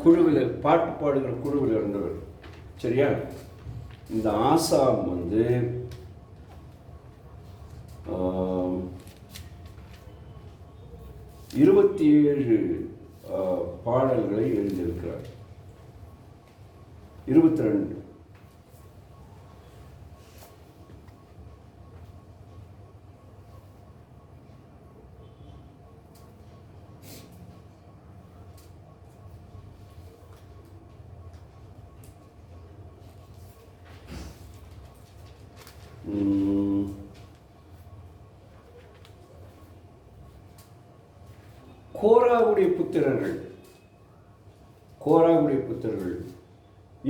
குழுவில், பாட்டு பாடுகிற குழுவில் இருந்தவர். சரியா? இந்த ஆசாப் 27 பாடல்களை எழுதியிருக்கிறார். 22 கோராவுடைய புத்திரர்கள்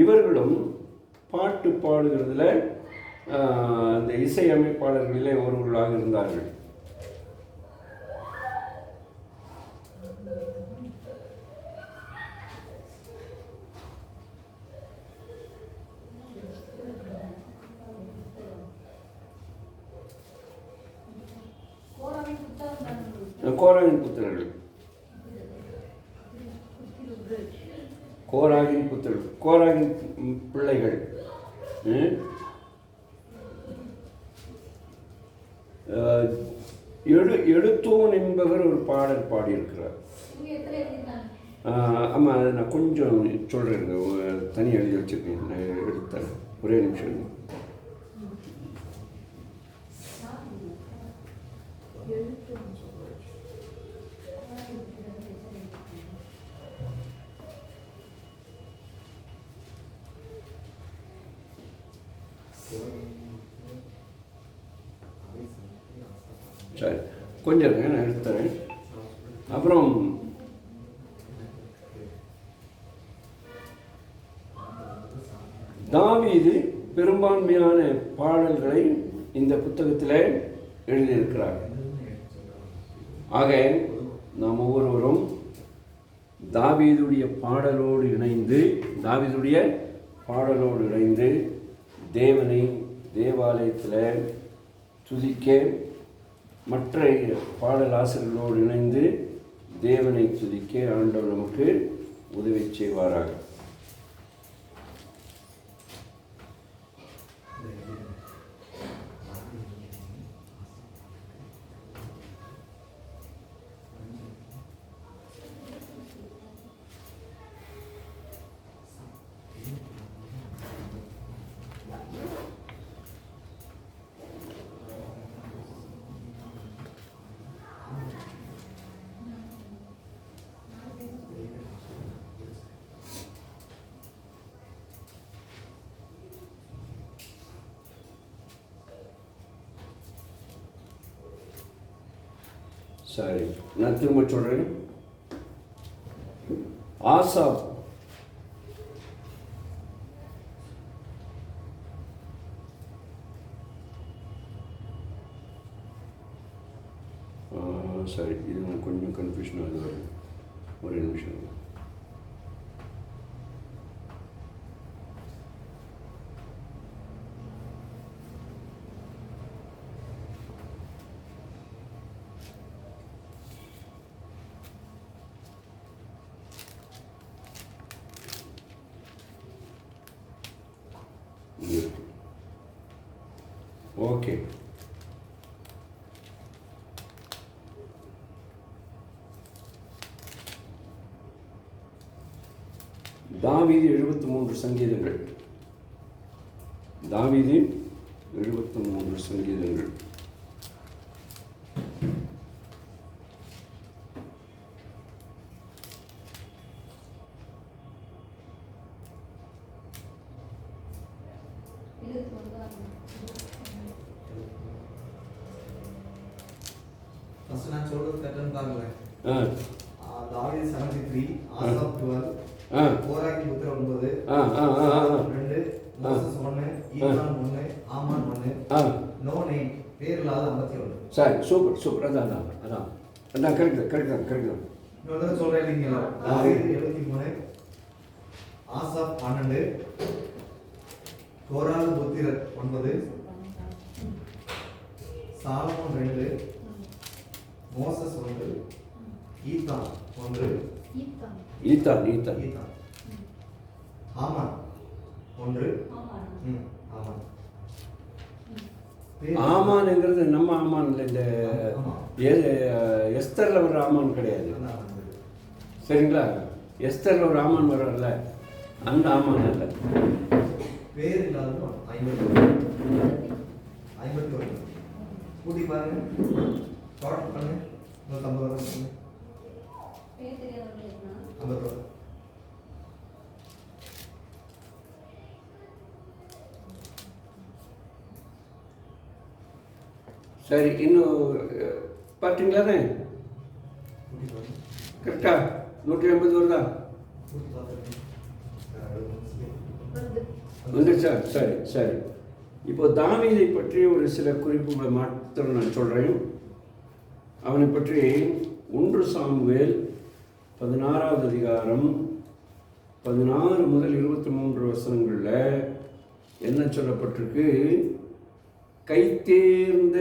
இவர்களும் பாட்டு பாடுகிறதுல அந்த இசையமைப்பாளர்களிலே ஒருவர்களாக இருந்தார்கள். கோராவின் புத்திரர்கள், கோராவின் பிள்ளைகள். எடுத்தோன் என்பவர் ஒரு பாடல் பாடியிருக்கிறார். ஆமாம், அதை நான் கொஞ்சம் சொல்கிறேன், தனி எழுதி வச்சுருக்கேன், நான் எடுத்தேன். ஒரே நிமிஷம். சரி, கொஞ்சம் இருங்க, நான் எடுத்துறேன். அப்புறம் தாவீது பெரும்பான்மையான பாடல்களை இந்த புத்தகத்தில் எழுதியிருக்கிறார். ஆக நாம் ஒவ்வொருவரும் தாவீதுடைய பாடலோடு இணைந்து தேவனை தேவாலயத்தில் துதிக்க, மற்ற பாடல் ஆசிரியர்களோடு இணைந்து தேவனை துதிக்க ஆண்டவர் நமக்கு உதவி செய்வாராக. சரி, நான் திரும்ப சொல்கிறேன். ஆசாப் சரி, இது கொஞ்சம் கன்ஃபியூஷன் ஆகுது. ஒரு நிமிஷம். ஓகே, தாவீது 73 சங்கீதங்கள். தாவீது 73 சங்கீதங்கள். ஃபர்ஸ்ட் நான் சொல்றது கரெக்டானு பாருங்களேன். தாவீது 73, ஆசாப் 12, கோராகி புத்திர 9, 2, மோசஸ் 1, ஈமான் 1, ஆமான் 1, நோ நேம் பேர் இல்லாத 51. சரி, சூப்பர் சூப்பர். அதான் கரெக்ட் தான். இன்னொரு சொல்றேன் இல்லைங்களா? தாவீது 73, ஆசாப் 12, கோராகு புத்திரர் 9, சாலமோன் 2, மோசஸ் 1, ஈத்தான் 1, ஈத்தான், ஆமான் 1, ஆமான். ஆமான்ங்கிறது நம்ம ஆமான் இல்லை, இந்த எஸ்தரில் ஒரு ஆமான் கிடையாது. சரிங்களா? எஸ்தரில் ஒரு ஆமான் வர்றல, அந்த ஆமான் இல்லை. பேர் இல்லாத 51 கூட்டி பாருங்க, ஷார்ட் பண்ணுங்க, 150 வருங்க, 51. சரி, இன்னும் பார்த்தீங்களாண்ணே? கரெக்டா 180 வருதா? வந்துருச்சா? சரி சரி. இப்போ தாவீதை பற்றி ஒரு சில குறிப்புகளை மாத்திரம் நான் சொல்கிறேன். அவனை பற்றி 1 சாமுவேல் 16வது அதிகாரம் 16 முதல் 23 வசனங்களில் என்ன சொல்லப்பட்டிருக்கு? கைத்தேர்ந்த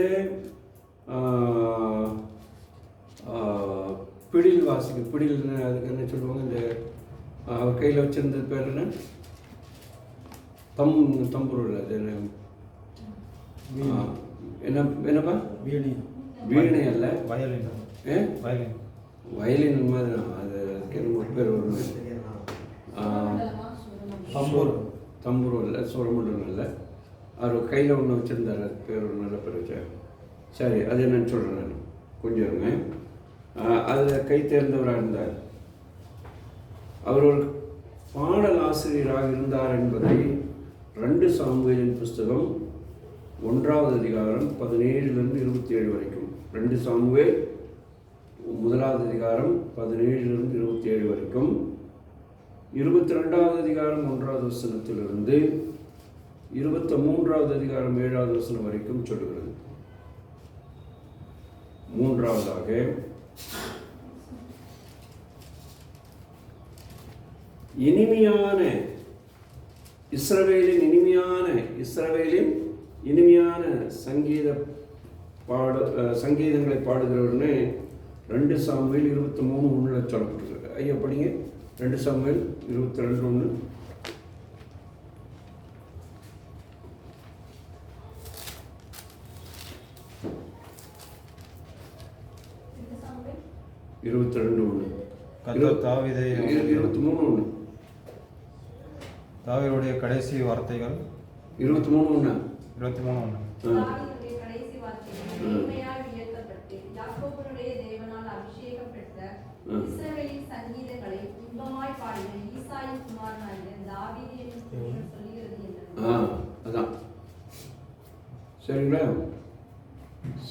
பிடில் வாசிக்கு, பிடில்னு அதுக்கு என்ன சொல்லுவாங்க, இந்த அவர் கையில் வச்சிருந்தது பேர் என்ன? தம்புரு இல்லை, அது என்னப்பா? வீணை அல்ல, வயலின் மாதிரி தான். அதுக்கு என்ன பேர் வரும்? தம்புரு இல்லை, சுரமண்டலம் இல்லை. அவர் கையில் ஒன்று வச்சுருந்தார், அது பேர் ஒரு நல்ல பேர் வச்சார். சரி, அது என்னன்னு சொல்கிறேன் நான், கொஞ்சம் இருங்க. அதில் கை தேர்ந்தவராக இருந்தார். அவர் ஒரு பாடல் ஆசிரியராக இருந்தார் என்பதை 2 சாமுவேலின் புஸ்தகம் 1வது அதிகாரம் 17லிருந்து 27 வரைக்கும், 2 சாமுவேல் 1வது அதிகாரம் 17லிருந்து 27 வரைக்கும், 22வது அதிகாரம் 1வது வசனத்திலிருந்து 23வது அதிகாரம் 7வது வசனம் வரைக்கும் சொல்லுகிறது. மூன்றாவதாக இனிமையான இஸ்ரவேலின் இனிமையான சங்கீதங்களை பாடுகிறவர்னு 2 சாமுவேல் 23:1 சொல்லப்பட்டிருக்கு. ஐயா படிங்க, 2 சாமுவேல் 22:1. தாவீதுடைய கடைசி வார்த்தைகள் 23:1. மேன்மையால் உயர்த்தப்பட்டு யாக்கோபுடைய தேவனால் அபிஷேகம் பெற்ற இஸ்ரவேலின் சங்கீதங்களை இன்பமாய் பாடின ஈசாயின் குமாரனாகிய தாவீது என்று சொல்லுகிறது என்று. அதான் சரிங்களா?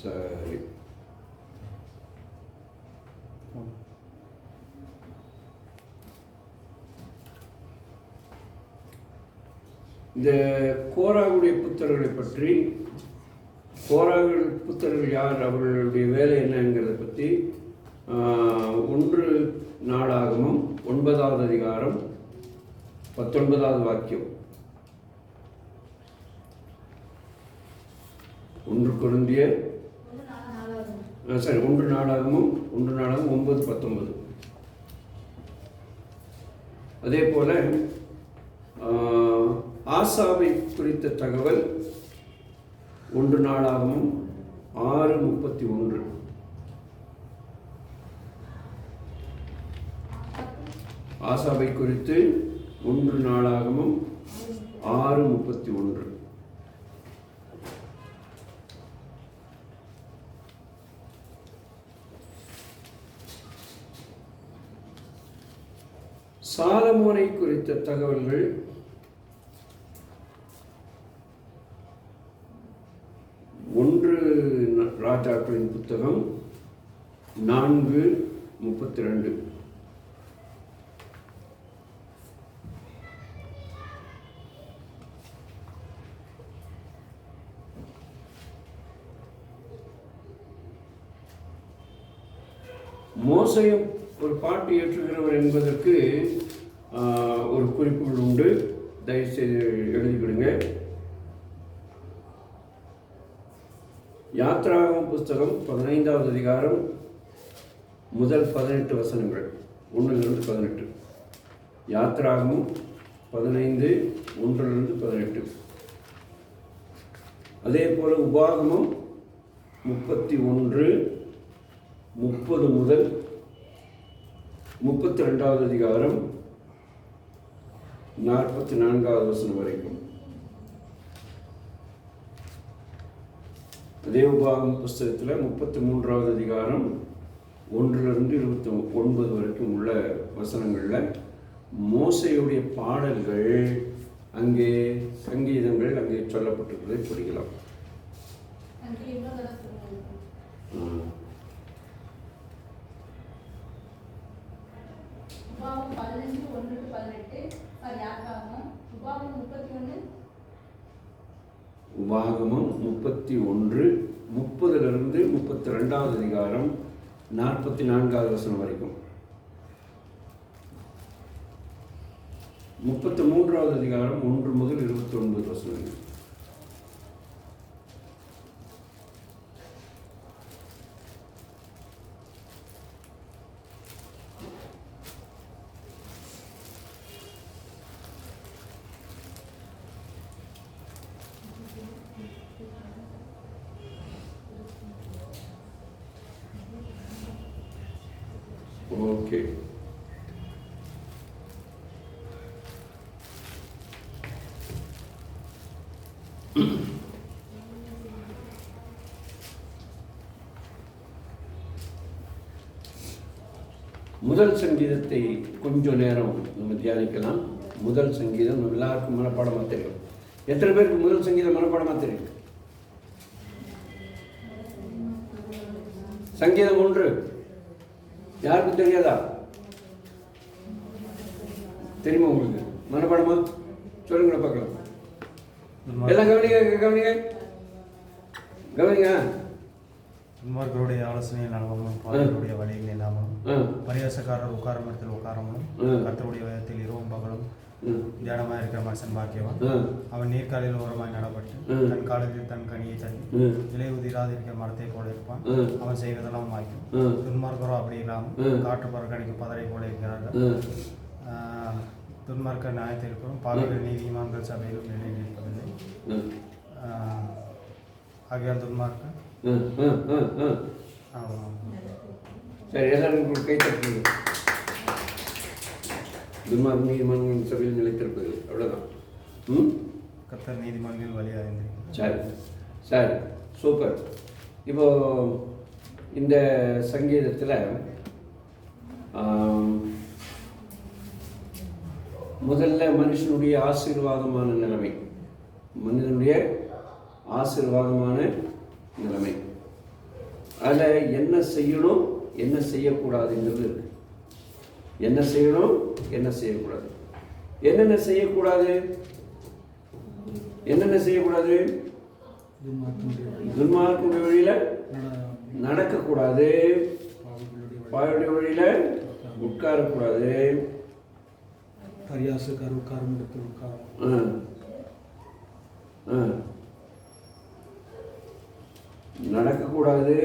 சரி. இந்த கோராகுடைய புத்தர்களை பற்றி கோராகின் புத்திரர்கள் யார், அவர்களுடைய வேலை என்னங்கிறத பற்றி 1 நாளாகமம் 9வது அதிகாரம் 19வது வாக்கியம். 1 கொரிந்தியர் 1 நாளாகமம் 9:19. அதே போல ஆசாவை குறித்த தகவல் 1 நாளாகமம் 6:31. ஆசாவை குறித்து 1 நாளாகமம் 6:31. சாலமோனை குறித்த தகவல்கள் 1 ராஜாக்களின் புத்தகம் 4:32. மோசையும் ஒரு பாட்டு ஏற்றுகிறவர் என்பதற்கு ஒரு குறிப்புகள் உண்டு, தயவுசெய்து எழுதிக்கிடுங்க. யாத்ராகம புஸ்தகம் 15வது அதிகாரம் முதல் 18 வசனங்கள், 1லிருந்து 18. யாத்ராகமம் 15 1லிருந்து 18. அதே போல உபாகமம் 31 30 முதல் 32வது அதிகாரம் 44வது வசனம் வரைக்கும். அதே உபாகம புஸ்தகத்தில் 33வது அதிகாரம் 1லிருந்து 29 வரைக்கும் உள்ள வசனங்களில் மோசையுடைய பாடல்கள், அங்கே சங்கீதங்கள் அங்கே சொல்லப்பட்டிருப்பதை படிக்கலாம். உபாகமம் 15:1-18. உபாகமம் 31 உபாகமம் 31 30லிருந்து 32வது அதிகாரம் 44வது வசனம் வரைக்கும். 33வது அதிகாரம் 1 முதல் 29 வசனங்கள். ஓகே, முதல் சங்கீதத்தை கொஞ்ச நேரம் நம்ம தியானிக்கலாம். முதல் சங்கீதம் நம்ம எல்லாருக்கும் மனப்பாடமாக தெரியும். எத்தனை பேருக்கு முதல் சங்கீதம் மனப்பாடமாக தெரியும்? சங்கீதம் 1 யாருக்கும் தெரியாதா? தெரியுமா உங்களுக்கு? மனப்பாடமா? சொல்லுங்கள பார்க்கலாம். எல்லாம் கவனிங்க. துன்மார்க்கருடைய ஆலோசனை நலமும் பாதருடைய வழியில் இல்லாமலும் பரியாசக்காரர் உட்காரும் இடத்தில் உட்காரமும் கர்த்தருடைய வேதத்தில் இரவும் பகலும் தியானமாக இருக்கிற மனுஷன் பாக்கியவான். அவன் நீர்க்காலில் ஓரமாய் நடப்பட்டு தன் காலத்தில் தன் கனியை தள்ளி இலை உதிராது இருக்கிற மரத்தை போல இருப்பான். அவன் செய்வதெல்லாம் வாய்க்கும். துன்மார்க்கரோ அப்படி இல்லாமல் காற்று பறக்கடிக்கு பதரை போல இருக்கிறார்கள். துன்மார்க்க நியாயத்தில் இருக்கிறோம், பாவிகள் நீதிமான்கள் சபையிலும் நிலை நிற்பதில்லை. ஆகியால் துன்மார்க்க சரி, எல்லாரும் கை தட்டுங்க. துன்மார்க்க நீதிமான்கள் சபையில் நிலைத்திருப்பது, அவ்வளோதான். கர்த்தர் நீதிமான்கள் வழியாக இருந்திருக்கிறார். சரி, சூப்பர். இப்போ இந்த சங்கீதத்தில் முதல்ல மனுஷனுடைய ஆசீர்வாதமான நிலைமை, மனிதனுடைய ஆசீர்வாதமான நிலைமை, அதில் என்ன செய்யணும் என்ன செய்யக்கூடாதுங்கிறது இருக்கு. என்ன செய்யணும் என்ன செய்யக்கூடாது. என்னென்ன செய்யக்கூடாது? துன்மார்க்கனுடைய வழியில் நடக்கக்கூடாது, பாவிகளுடைய வழியில் உட்காரக்கூடாது, பரியாசக்கார உட்காரம் இடத்தில் உட்காரம், நடக்கக்கூடாது,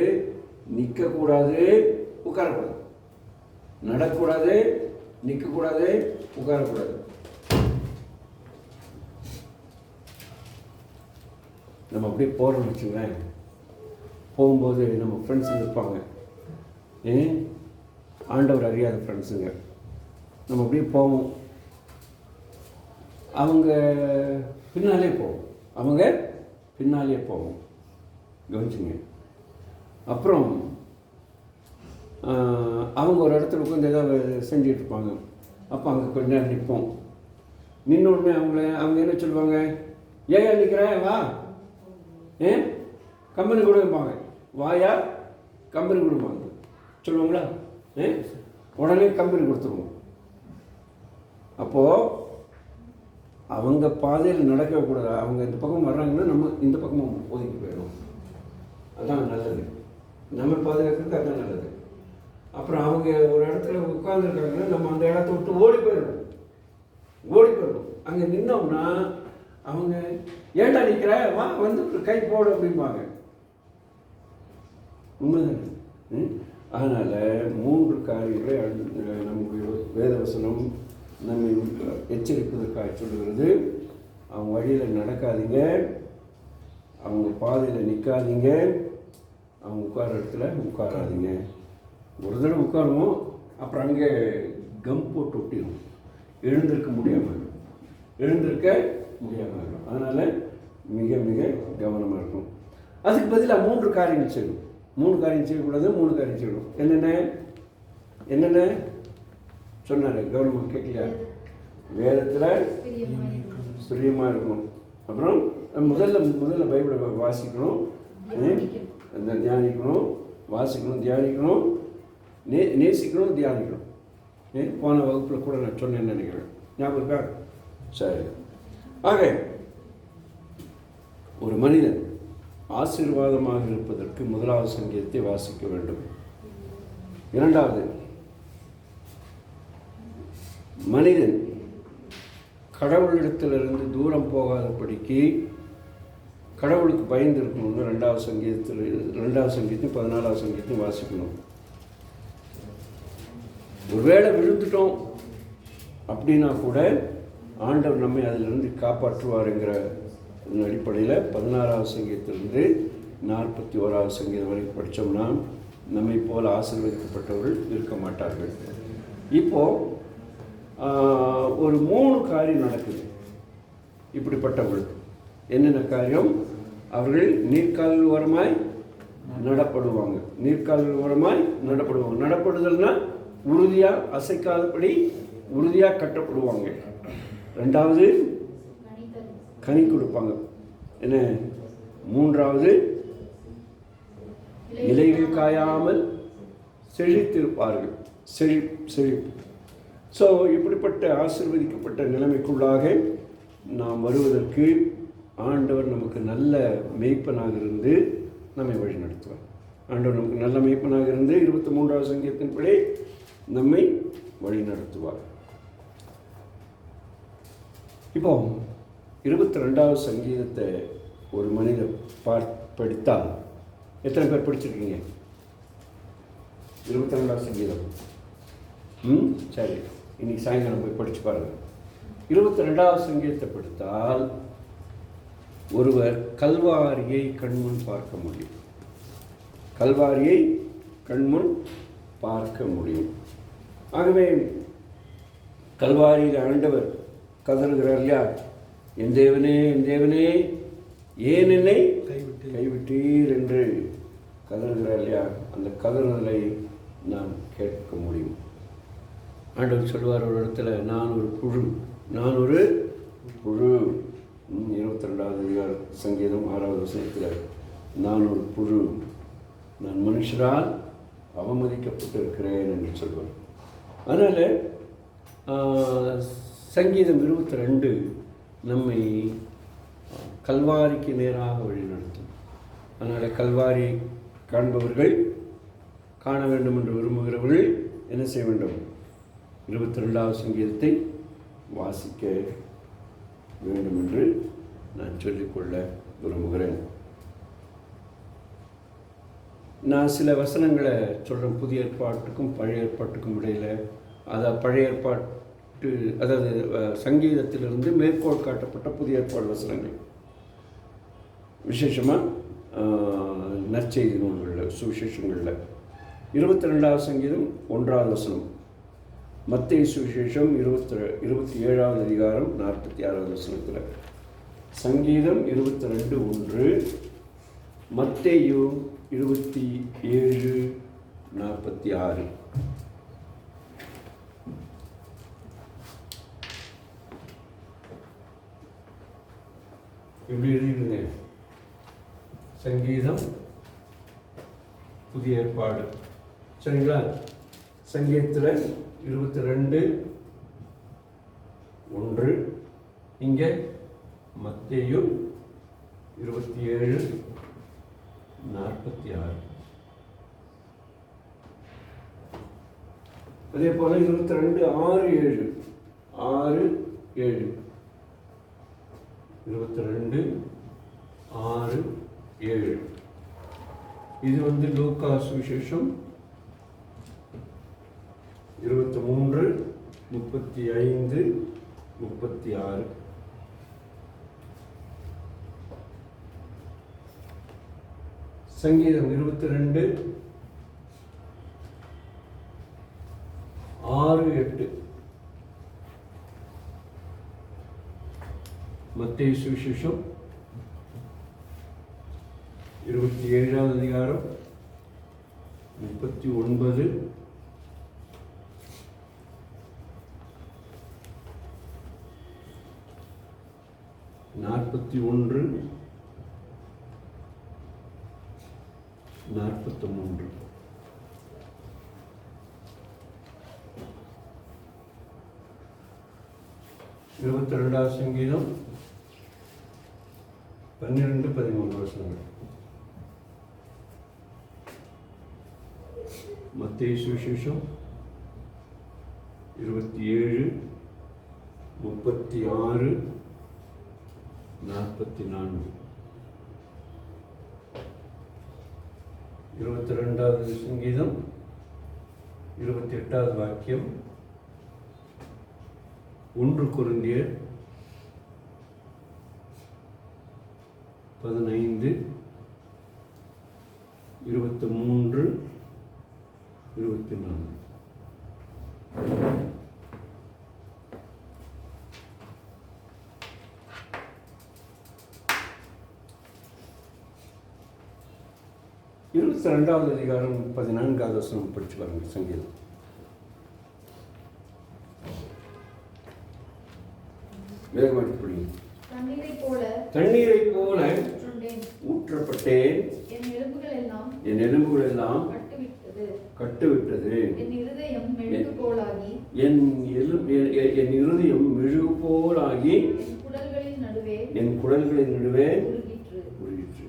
நிற்கக்கூடாது, உட்காரக்கூடாது. நடக்கக்கூடாது, நிற்கக்கூடாது, உட்காரக்கூடாது. நம்ம அப்படியே போகிறோம்னு வச்சுங்களேன், போகும்போது நம்ம ஃப்ரெண்ட்ஸுங்க இருப்பாங்க, ஆண்டவர் அறியாத ஃப்ரெண்ட்ஸுங்க. நம்ம அப்படியே போவோம், அவங்க பின்னாலே போவோம், கவனிச்சுங்க. அப்புறம் அவங்க ஒரு இடத்துல உட்காந்து ஏதாவது செஞ்சுட்டு இருப்பாங்க. அப்போ அங்கே கொஞ்ச நேரம் நிற்போம். நின்ன உடனே அவங்க என்ன சொல்லுவாங்க, ஏன் நிற்கிறேன், வா, கம்பெனி கொடுப்பாங்க, வாயா கம்பெனி கொடுப்பாங்க சொல்லுவாங்களா? உடனே கம்பெனி கொடுத்துருவோம். அப்போது அவங்க பாதையில் நடக்கவே கூடாது. அவங்க இந்த பக்கம் வர்றாங்கன்னா நம்ம இந்த பக்கமும் ஒதுக்கி போயிடும். அதான் நல்லது, நம்ம பாதுகாக்கிறதுக்கு அதுதான் நல்லது. அப்புறம் அவங்க ஒரு இடத்துல உட்காந்துருக்காங்கன்னா நம்ம அந்த இடத்த விட்டு ஓடி போயிடணும். அங்கே நின்னோம்னா அவங்க ஏண்டா நிற்கிற, வா வந்து கை போடு அப்படிம்பாங்க. உண்மைதானே? அதனால் 3 காரியங்களை நம்முடைய வேதவசனம் நம்மை எச்சரிப்பதற்காக சொல்லுகிறது. அவங்க வழியில் நடக்காதீங்க, அவங்க பாதையில் நிற்காதீங்க, அவங்க உட்கார இடத்துல உட்காராதீங்க. ஒரு தடவை உட்காருவோம், அப்புறம் அங்கே கம் போட்டு ஒட்டிடும், எழுந்திருக்க முடியாமல் அதனால் மிக மிக கவனமாக இருக்கும். அதுக்கு பதிலாக 3 காரியங்கள் செய்யணும். 3 காரியம் செய்யக்கூடாது, 3 காரியம் செய்யணும். என்னென்ன சொன்னார்? கவனமாக கேட்கலையா? வேதத்தில் பிரியமாக இருக்கணும். அப்புறம் முதல்ல பைபிளை வாசிக்கணும், தியானிக்கணும், தியானிக்கணும், நேசிக்கணும், தியானிக்கணும். போன வகுப்பில் கூட நான் சொன்னேன்னு நினைக்கிறேன், ஞாபகம் இருக்கா? சரி. ஆக ஒரு மனிதன் ஆசீர்வாதமாக இருப்பதற்கு 1வது சங்கீதத்தை வாசிக்க வேண்டும். 2வது, மனிதன் கடவுளிடத்திலிருந்து தூரம் போகாதபடிக்கு கடவுளுக்கு பயந்து இருக்கணும்னு 2வது சங்கீதத்தையும் 14வது சங்கீதத்தையும் வாசிக்கணும். ஒருவேளை விழுந்துட்டோம் அப்படின்னா கூட ஆண்டவர் நம்மை அதிலிருந்து காப்பாற்றுவாருங்கிற அடிப்படையில் 16வது சங்கீதத்திலிருந்து 41வது சங்கீதம் வரைக்கும் படித்தோம்னா நம்மை போல் ஆசீர்வதிக்கப்பட்டவர்கள் இருக்க மாட்டார்கள். இப்போது ஒரு 3 காரியம் நடக்குது இப்படிப்பட்டவர்கள். என்னென்ன காரியம்? அவர்கள் நீர்க்கால்கள் ஓரமாய் நடப்படுவாங்க. நடப்படுதல்னா உறுதியாக அசைக்காதபடி உறுதியாக கட்டப்படுவாங்க. 2வது கனி கொடுப்பாங்க. என்ன? 3வது இலைகள் காயாமல் செழித்திருப்பார்கள். செழிப்பு. ஸோ இப்படிப்பட்ட ஆசீர்வதிக்கப்பட்ட நிலைமைக்குள்ளாக நாம் வருவதற்கு ஆண்டவர் நமக்கு நல்ல மேய்ப்பனாக இருந்து நம்மை வழி நடத்துவார். ஆண்டவர் நமக்கு நல்ல மேய்ப்பனாக இருந்து 23வது சங்கீதத்தின்படி நம்மை வழி நடத்துவார். இப்போ 22வது சங்கீதத்தை ஒரு மனிதர் படித்தால், எத்தனை பேர் படிச்சிருக்கீங்க 22வது சங்கீதம்? சரி, இன்னைக்கு சாயங்காலம் போய் படித்து பாருங்கள். 22வது சங்கீதத்தை படித்தால் ஒருவர் கல்வாரியை கண்முன் பார்க்க முடியும். ஆகவே கல்வாரியில் ஆண்டவர் கதறுகிறார் இல்லையா? என் தேவனே ஏன் என்னை கைவிட்டீர் என்று கதறுகிறார் இல்லையா? அந்த கதறுதலை நாம் கேட்க முடியும். ஆண்டவர் சொல்லுவார் ஒரு இடத்துல, நான் ஒரு புழு 22வது சங்கீதம் 6வது வசனத்தில், நான் ஒரு புழு, நான் மனுஷரால் அவமதிக்கப்பட்டிருக்கிறேன் என்று சொல்வார். அதனால் சங்கீதம் 22 நம்மை கல்வாரிக்கு நேராக வழி நடத்தும். அதனால் கல்வாரி காண்பவர்கள், காண வேண்டும் என்று விரும்புகிறவர்கள் என்ன செய்ய வேண்டும்? 22வது சங்கீதத்தை வாசிக்க வேண்டும் என்று நான் சொல்லிக்கொள்ள விரும்புகிறேன். நான் சில வசனங்களை சொல்கிறேன், புதிய ஏற்பாட்டுக்கும் பழைய ஏற்பாட்டுக்கும் இடையில். அதாவது பழைய ஏற்பாட்டு, அதாவது சங்கீதத்திலிருந்து மேற்கோள் காட்டப்பட்ட புதிய ஏற்பாடு வசனங்கள், விசேஷமாக நற்செய்தி நூல்களில், சுவிசேஷங்களில். 22வது சங்கீதம் 1வது வசனம், மத்தேயு சுவிசேஷம் 27வது அதிகாரம் 46வது வசனத்தில், சங்கீதம் 22:1, மத்தேயு 27:46. இப்படி எழுதிடுங்க. சங்கீதம் புதிய ஏற்பாடு, சரிங்களா? சங்கீதத்தில் 22:1, இங்கே மத்தேயு 27:46. அதே போல 22:6-7, 6-7, 22:6-7. இது லூக்கா சுவிசேஷம் 23:35-36. சங்கீதம் 22:6-8, மத்தேயு சுவிசேஷம் 27வது அதிகாரம் 39, 41, 43. இருபத்தி சங்கீதம் 12-13 வசனங்கள். மத்தேயு சுவிசேஷம் 27:36-44. 22வது சங்கீதம் 28வது வாக்கியம், 1 கொரிந்தியர் 15, 23, 24. ரெண்டாவது அதிகாரம் 14வது வசனம் படிச்சு பாருங்க. சங்கீதம் வேகமாட்டு புரியுங்க. தண்ணீரை போல ஊற்றப்பட்டேன், என் எலும்புகள் எல்லாம் கட்டுவிட்டது, என் இருதயம் மெழுகு போலாகி, என் குடல்களின் நடுவே உருகிற்று.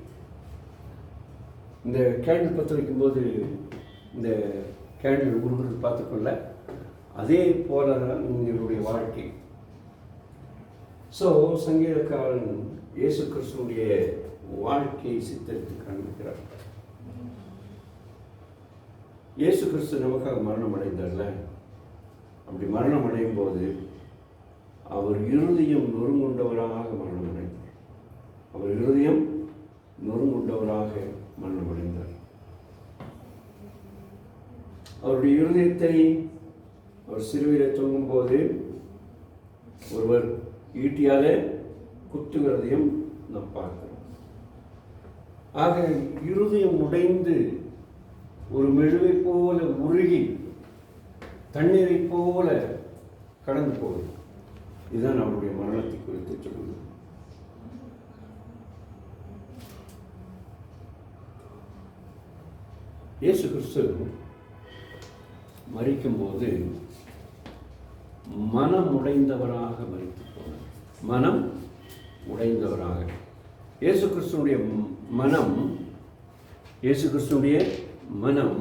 இந்த கேண்டில் பற்ற வைக்கும்போது இந்த கேண்டில் உருகுறது பார்த்துக்கொள்ள, அதே போல தான் உங்களுடைய வாழ்க்கை. ஸோ சங்கீதக்காரன் இயேசு கிறிஸ்துடைய வாழ்க்கையை சித்தரித்து காண்பிக்கிறார். இயேசு கிறிஸ்து நமக்காக மரணம் அடைந்தார்ல, அப்படி மரணம் அடையும் போது அவர் இருதயம் நொறுங்குண்டவராக மரணம் அடைந்தார். அவர் இருதயம் நொறுங்குண்டவராக மரணம் அடைந்தார். அவருடைய இருதயத்தை அவர் சிலுவையிலே தொங்கும் போது ஒருவர் ஈட்டியாலே குத்துகிறதையும் நாம் பார்க்கிறோம். ஆக இருதயம் உடைந்து ஒரு மெழுவை போல உருகி தண்ணீரை போல கடந்து போகுது. இதுதான் அவருடைய மரணத்தை குறித்து சொல்லுது. இயேசு கிறிஸ்து மரிக்கும் போது மனம் உடைந்தவராக மரித்து போனார். மனம் உடைந்தவராக. இயேசு கிறிஸ்துடைய மனம் இயேசு கிறிஸ்துடைய மனம்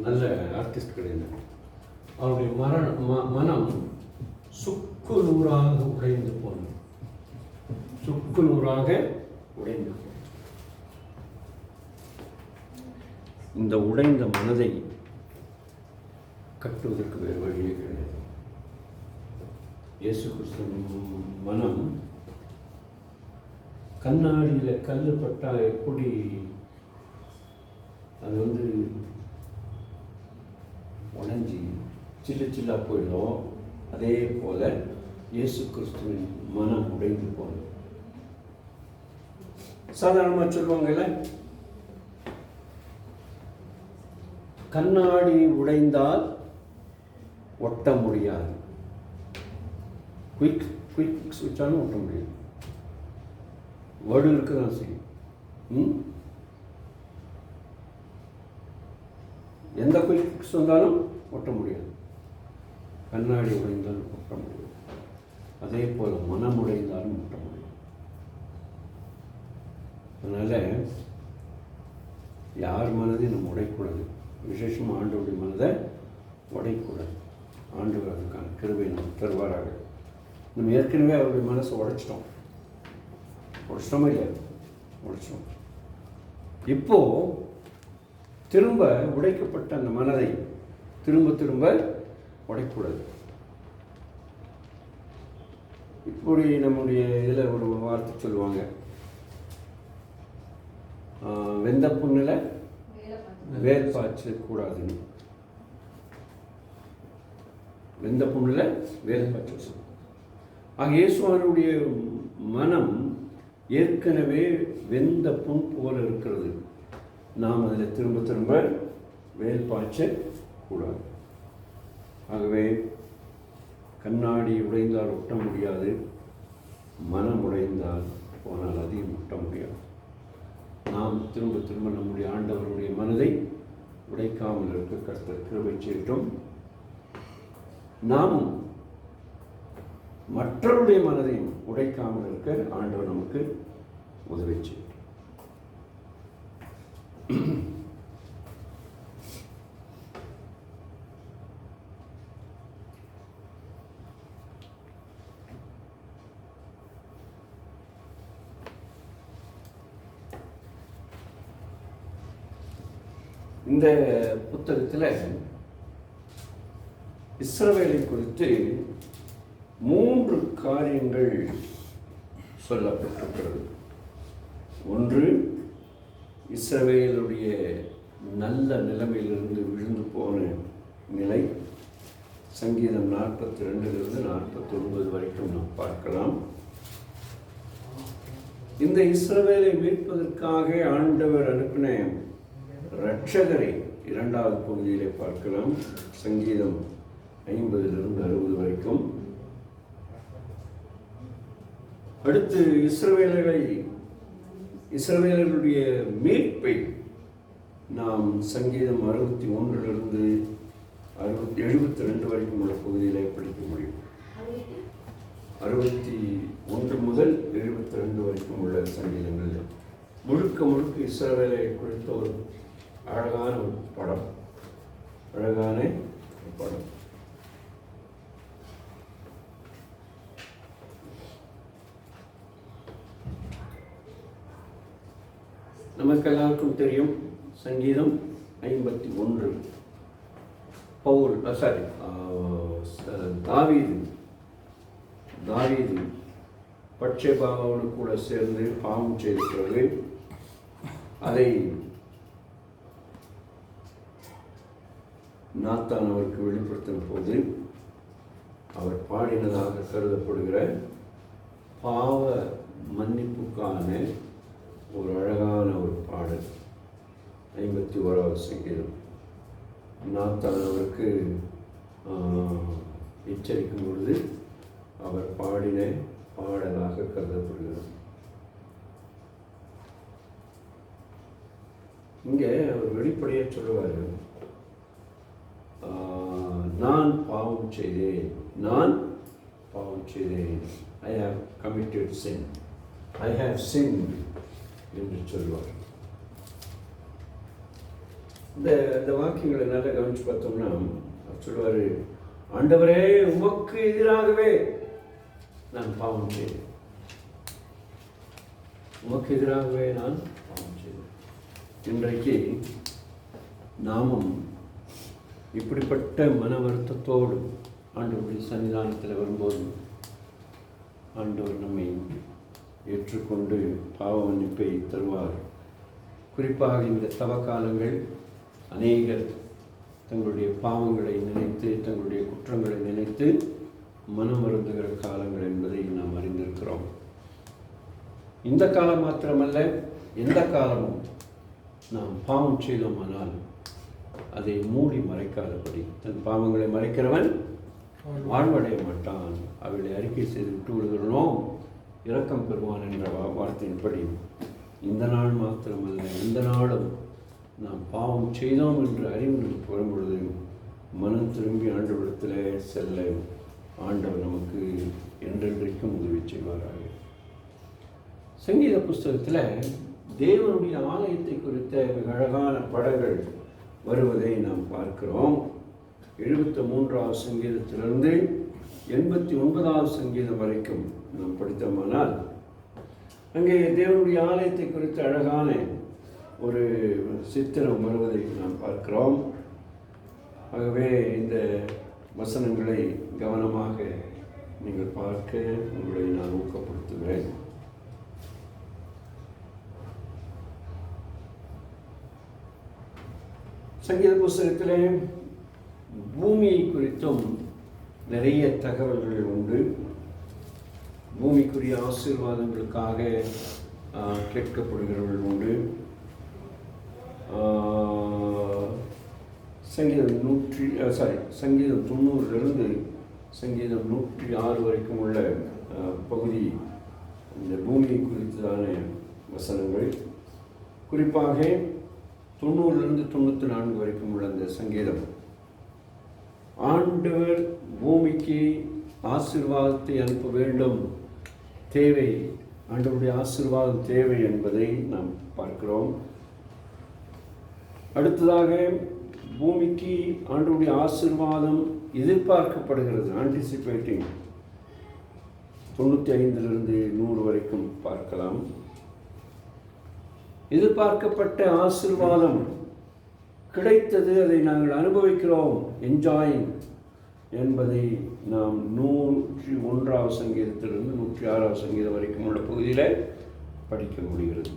நல்ல ஆர்டிஸ்ட் கிடையாது. அவருடைய மனம் சுக்கு நூறாக உடைந்து போனது. சுக்கு நூறாக உடைந்து போனது. இந்த உடைந்த மனதை கட்டுவதற்கு வேறு வழியே கிடையாது. இயேசு கிறிஸ்து மனம் கண்ணாடியில் கல் பட்டா எப்படி அது உடைஞ்சி சில்லு சில்லா போயிடும், அதே போல இயேசு கிறிஸ்துவின் மனம் உடைந்து போனது. சாதாரணமாக சொல்லுவாங்கல்ல, கண்ணாடி உடைந்தால் ஒட்ட முடியாது. குயிக் ஃபிக்ஸ் வச்சாலும் ஒட்ட முடியாது. வேர்டு இருக்கு தான் செய்யும். எந்த குயிக் ஃபிக்ஸ் வந்தாலும் ஒட்ட முடியாது. கண்ணாடி உடைந்தாலும் ஒட்ட முடியாது. அதே போல் மனம் உடைந்தாலும் ஒட்ட முடியாது. அதனால் யார் மனதையும் நம்ம உடைக்கூடாது. விசேஷமாக ஆண்டவருடைய மனதை உடைக்கூடாது. ஆண்டவர் அதுக்கான கிருபை நம்ம தருவாராக. நம்ம ஏற்கனவே அவருடைய மனசை உடைச்சிட்டோமா இல்லையா? உடைச்சிட்டோம். இப்போது திரும்ப உடைக்கப்பட்ட அந்த மனதை திரும்ப உடைக்கூடாது. இப்படி நம்முடைய இதில் ஒரு வார்த்தை சொல்லுவாங்க, வெந்த புண்ணில் வேல் பாய்ச்ச கூடாதுன்னு. வெந்த புண்ணில் வேல் பாய்ச்சல். ஆக இயேசுவானுடைய மனம் ஏற்கனவே வெந்த புண் போல இருக்கிறது. நாம் அதில் திரும்ப வேல் பாய்ச்ச கூடாது. ஆகவே கண்ணாடி உடைந்தால் ஒட்ட முடியாது, மனம் உடைந்தால் போனால் அதையும் ஒட்ட முடியாது. நாம் திரும்ப நம்முடைய ஆண்டவருடைய மனதை உடைக்காமல் இருக்க கர்த்தர் கிருபை செய்யட்டும். நாமும் மற்றவருடைய மனதையும் உடைக்காமல் இருக்க ஆண்டவர் நமக்கு உதவி செய்யட்டும். இந்த புத்தகத்தில் இஸ்ரவேலை குறித்து 3 காரியங்கள் சொல்லப்பட்டிருக்கிறது. ஒன்று, இஸ்ரவேலுடைய நல்ல நிலைமையிலிருந்து விழுந்து போன நிலை. சங்கீதம் 42 49 வரைக்கும் நாம் பார்க்கலாம். இந்த இஸ்ரவேலை மீட்பதற்காக ஆண்டவர் அனுப்பின இரட்சகரை 2வது பகுதியிலே பார்க்கலாம். சங்கீதம் 50 60 வரைக்கும். அடுத்து இஸ்ரவேலருடைய மீட்பை நாம் சங்கீதம் 61 72 வரைக்கும் உள்ள பகுதியிலே படிக்க முடியும். 61 முதல் 72 வரைக்கும் உள்ள சங்கீதங்கள் முழுக்க இஸ்ரவேலை குறித்த ஒரு அழகான ஒரு படம். நமக்கு எல்லாருக்கும் தெரியும், சங்கீதம் 51 தாவீது பட்சேபாவோடு கூட சேர்ந்து பாவம் செய்திருக்கிறது. அதை நாத்தான் அவருக்கு வெளிப்படுத்தும் போது அவர் பாடினதாக கருதப்படுகிற பாவ மன்னிப்புக்கான ஒரு அழகான ஒரு பாடல். 51வது சங்கீதம். நாத்தான் அவருக்கு எச்சரிக்கும் பொழுது அவர் பாடின பாடலாக கருதப்படுகிறது. இங்கே அவர் வெளிப்படையாக சொல்லுவார், நான் பாவம் செய்தேன், நான் பாவம் செய்தேன். I have committed sin, I have sin என்று சொல்வார். இந்த வாக்கியங்களை நல்லா கவனித்து பார்த்தோம்னா சொல்லுவார், ஆண்டவரே உமக்கு எதிராகவே நான் பாவம் செய்தேன், உமக்கு எதிராகவே நான் பாவம் செய்தேன். இன்றைக்கு நாமும் இப்படிப்பட்ட மன வருத்தத்தோடு ஆண்டவருடைய சன்னிதானத்தில் வரும்போது ஆண்டவர் நம்மை ஏற்றுக்கொண்டு பாவ மன்னிப்பை தருவார். குறிப்பாக இந்த தவக்காலங்கள் அநேகர் தங்களுடைய பாவங்களை நினைத்து, தங்களுடைய குற்றங்களை நினைத்து மனம் வருந்துகிற காலங்கள் என்பதை நாம் அறிந்திருக்கிறோம். இந்த காலம் மாத்திரமல்ல, எந்த காலமும் நாம் பாவம் செய்தோமானால் அதை மூடி மறைக்காதபடி, தன் பாவங்களை மறைக்கிறவன் வாழ்வடைய மாட்டான், அவளை அறிக்கை செய்து விட்டு விடுகிறனோ இரக்கம் பெறுவான் என்ற வார்த்தையின்படி இந்த நாள் மாத்திரமல்ல, இந்த நாளும் நாம் பாவம் செய்தோம் என்று அறிவு நமக்கு வரும்பொழுது மனம் திரும்பி ஆண்டவரிடத்தில் செல்ல ஆண்டவர் நமக்கு என்றென்றைக்கும் உதவி செய்வாராக. சங்கீத புஸ்தகத்தில் தேவனுடைய ஆலயத்தை குறித்த மிக அழகான படங்கள் வருவதை நாம் பார்க்கிறோம். 73வது சங்கீதத்திலிருந்து 89வது சங்கீதம் வரைக்கும் நாம் படித்தோமானால் அங்கே தேவனுடைய ஆலயத்தை குறித்த அழகான ஒரு சித்திரம் வருவதை நாம் பார்க்கிறோம். ஆகவே இந்த வசனங்களை கவனமாக நீங்கள் பார்க்க உங்களை நான் ஊக்கப்படுத்துகிறேன். சங்கீத புஸ்தகத்திலே பூமியை குறித்தும் நிறைய தகவல்கள் உண்டு. பூமிக்குரிய ஆசீர்வாதங்களுக்காக கேட்கப்படுகிறவர்கள் உண்டு. சங்கீதம் 90லிருந்து சங்கீதம் 106 வரைக்கும் உள்ள பகுதி இந்த பூமியை குறித்ததான வசனங்கள். குறிப்பாக 90லிருந்து 94 வரைக்கும் உள்ள அந்த சங்கீதம் ஆண்டவர் பூமிக்கு ஆசீர்வாதத்தை அனுப்ப வேண்டும், தேவை, ஆண்டவருடைய ஆசீர்வாதம் தேவை என்பதை நாம் பார்க்கிறோம். அடுத்ததாக பூமிக்கு ஆண்டவருடைய ஆசீர்வாதம் எதிர்பார்க்கப்படுகிறது, ஆன்டிசிபேட்டிங். 95லிருந்து 100 வரைக்கும் பார்க்கலாம். எதிர்பார்க்கப்பட்ட ஆசீர்வாதம் கிடைத்தது, அதை நாங்கள் அனுபவிக்கிறோம், என்ஜாயிங் என்பதை நாம் 101வது சங்கீதத்திலிருந்து 106வது சங்கீதம் வரைக்கும் உள்ள பகுதியில் படிக்க முடிகிறது.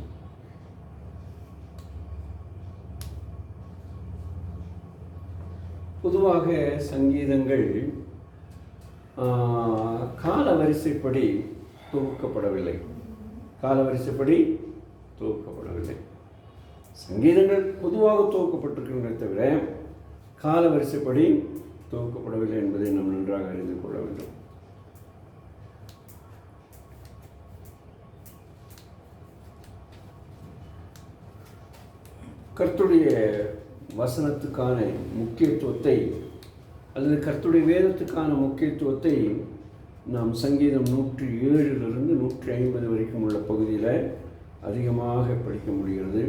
பொதுவாக சங்கீதங்கள் கால வரிசைப்படி தொகுக்கப்படவில்லை. சங்கீதங்கள் பொதுவாக தொகுக்கப்பட்டிருக்கின்றன தவிர கால வரிசைப்படி தொகுக்கப்படவில்லை என்பதை நாம் நன்றாக அறிந்து கொள்ள வேண்டும். கர்த்தருடைய வசனத்துக்கான முக்கியத்துவத்தை அல்லது கர்த்தருடைய வேதத்துக்கான முக்கியத்துவத்தை நாம் சங்கீதம் 107லிருந்து 150 வரைக்கும் உள்ள பகுதியில் அதிகமாக படிக்க முடிகிறது.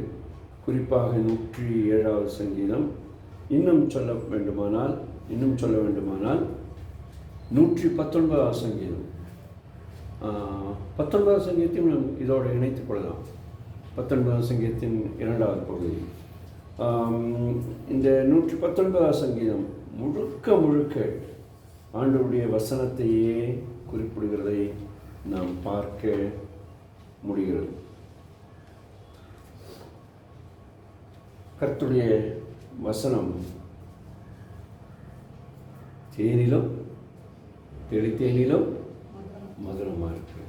குறிப்பாக 107வது சங்கீதம், இன்னும் சொல்ல வேண்டுமானால் 119வது சங்கீதம், 19வது சங்கீதத்தையும் நாம் இதோடு இணைத்துக் கொள்ளலாம். 19வது சங்கீதத்தின் 2வது பகுதி. இந்த 119வது சங்கீதம் முழுக்க ஆண்டவருடைய வசனத்தையே குறிப்பிடுகிறதை நாம் பார்க்க முடிகிறது. கர்த்தருடைய வசனம் தேனிலும் தெளித்தேனிலும் மதுரமாக இருக்கு.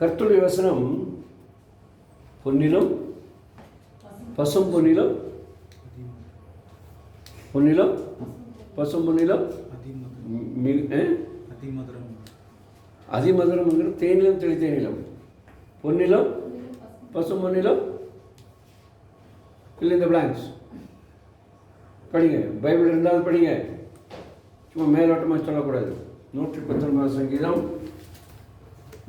கர்த்தருடைய வசனம் பொன்னிலும் பசும் பொன்னிலும் அதிமதுரம் தேனிலும் தெளித்தேனிலும் பொன்னிலும் பசும் பொன்னிலும் fill in the blanks. படிங்க, பைபிள் இருந்தாலும் படிங்க, சும்மா மேலோட்டமாக சொல்லக்கூடாது. 119 சங்கீதம்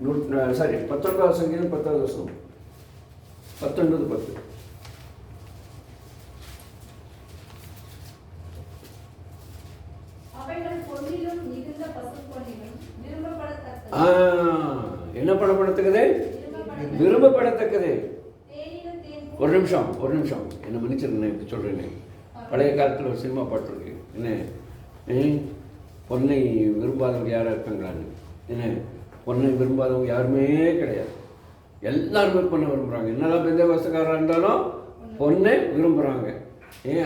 19 சங்கீதம் 10வது வசனம் 19:10. அவைகள் பொன்னிலும் மிகுந்த பசும்பொன்னிலும் விரும்பப்படத்தக்கது. என்ன பண்ணப்படத்தக்கது? விரும்பப்படத்தக்கது. தேனிலும் தேன் ஒரு நிமிஷம் என்ன மன்னிச்சிருந்தேன், இப்படி சொல்கிறேனே. பழைய காலத்தில் ஒரு சினிமா பாட்டு இருக்கு என்ன, பொன்னை விரும்பாதவங்க யாராக இருக்காங்களான்னு. என்ன, பொன்னை விரும்பாதவங்க யாருமே கிடையாது. எல்லாருமே பொண்ணை விரும்புகிறாங்க. என்னதான் பெந்த வசக்காரராக இருந்தாலும் பொண்ணை விரும்புகிறாங்க.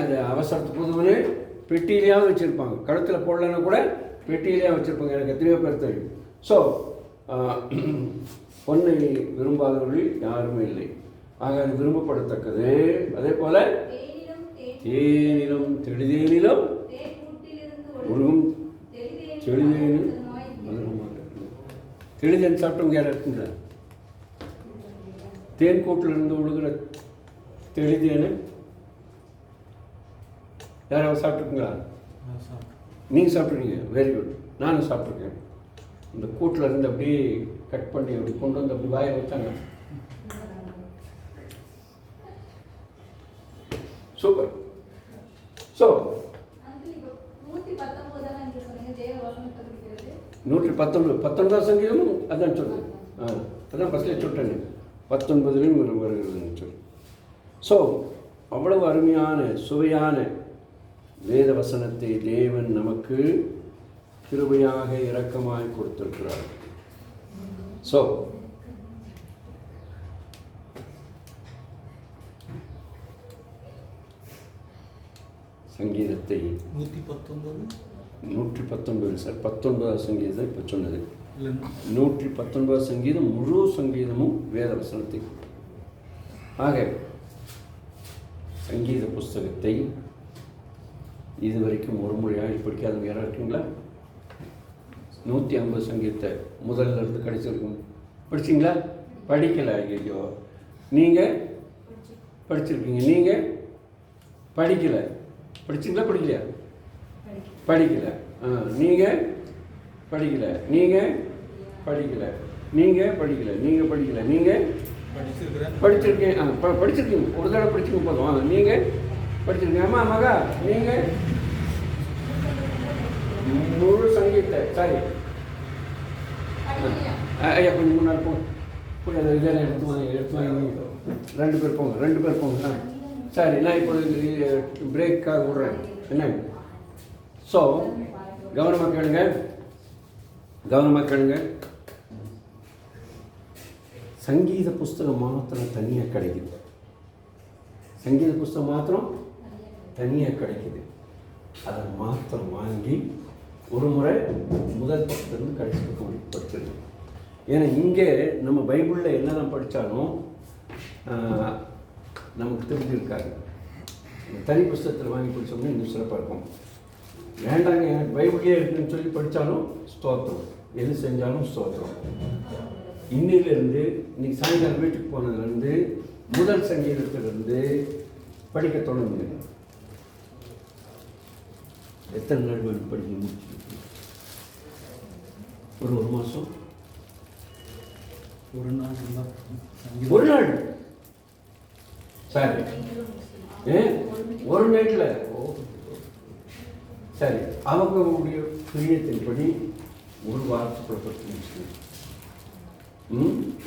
அது அவசரத்துக்கு புதுவனே பெட்டியிலையாவது வச்சுருப்பாங்க, கழுத்தில் போடலன்னா கூட பெட்டியிலையாக வச்சுருப்பாங்க. எனக்கு எத்தனையோ பேர் தெரியும். ஸோ பொண்ணை விரும்பாதவர்கள் யாருமே இல்லை. ஆக அது விரும்பப்படத்தக்கது. அதே போல் தேனிலும் தெளிதேனிலும் ஒழுகும் தெளிதேனிலும் தெளிதேன் சாப்பிட்டவங்க யாரும் இருக்குங்களா? தேன் கூட்டில் இருந்து ஒழுகிற தெளிதேனு யாராவது சாப்பிட்ருக்குங்களா? நீங்கள் சாப்பிட்ருக்கீங்க, வெரி குட். நானும் சாப்பிட்ருக்கேன். இந்த கூட்டில் இருந்து அப்படியே கட் பண்ணி அப்படி கொண்டு வந்து அப்படி வாயை வச்சாங்க. சூப்பர். ஸோ 119 சங்கீதமும் அதான் சொல்லுது. அதான் ஃபஸ்ட்டில் சொல்லிட்டேன், 19லையும் வருகிறதுன்னு சொல்லி. ஸோ அவ்வளவு அருமையான சுவையான வேத வசனத்தை தேவன் நமக்கு கிருபையாக இரக்கமாய் கொடுத்திருக்கிறார். ஸோ சங்கீதத்தை 119 சார், 19 சங்கீதம் இப்போ சொன்னது. 119 சங்கீதம் முழு சங்கீதமும் வேத வசனத்தை. ஆக சங்கீத புஸ்தகத்தை இதுவரைக்கும் ஒரு முறையாக படிக்காதவங்க யாராக இருக்கீங்களா? 150 சங்கீதத்தை முதல்ல இருந்து கடைசிருக்கும் படிச்சிங்களா? படிக்கலை. ஐயோ, நீங்கள் படிச்சிருக்கீங்க. நீங்கள் படிக்கலை. படிச்சிங்களா? படிக்கலையா? படிக்கலை. நீங்கள் படிக்கலை. நீங்கள் படிக்கலை. நீங்கள் படிக்கலை. நீங்கள் படிக்கலை. நீங்கள் படிச்சிருக்கீங்க. படிச்சிருக்கீங்க. ஒரு தடவை படிச்சுக்க போதும். நீங்கள் படிச்சிருக்கீங்க. அம்மா மகா, நீங்கள் முழு சங்கீதத்தை சாரி ஐயா கொஞ்சம் முன்னாடி போங்க. இதெல்லாம் எடுத்து வாங்கி 2 பேர் போங்க. சரி, நான் இப்போ பிரேக்காக விட்றேன். என்ன? ஸோ கவனமாக கேளுங்க. சங்கீத புஸ்தகம் மாத்திரம் தனியாக கிடைக்குது. சங்கீத புஸ்தகம் மாத்திரம் தனியாக கிடைக்குது. அதை மாத்திரம் வாங்கி ஒரு முறை முதல் பக்கத்துலேருந்து கடைசி பக்கம் படிச்சிருக்கோம். ஏன்னா இங்கே நம்ம பைபிளில் என்னதான் படித்தாலும் நமக்கு தெரிஞ்சிருக்காரு. தனி புஸ்தகத்தில் வாங்கி படித்தோம்னா இன்னும் சிறப்பாக இருக்கும். வேண்டாங்க எனக்கு பைபிளே இருக்குன்னு சொல்லி படித்தாலும் ஸ்தோத்திரம், எது செஞ்சாலும் ஸ்தோத்திரம். இன்னிலிருந்து இன்னைக்கு சாயங்காலம் வீட்டுக்கு போனதுலேருந்து முதல் சங்கீதத்திலிருந்து படிக்க தொடங்குங்க. எத்தனை நாள் படிக்கணும்? ஒரு மாதம், ஒரு நாள் சரி, ஒரு நைட்டில். சரி, அவங்களுடைய பிரியத்தின்படி ஒரு வாரத்துக்குள்ள படிக்க முடிச்சுக்கணும்.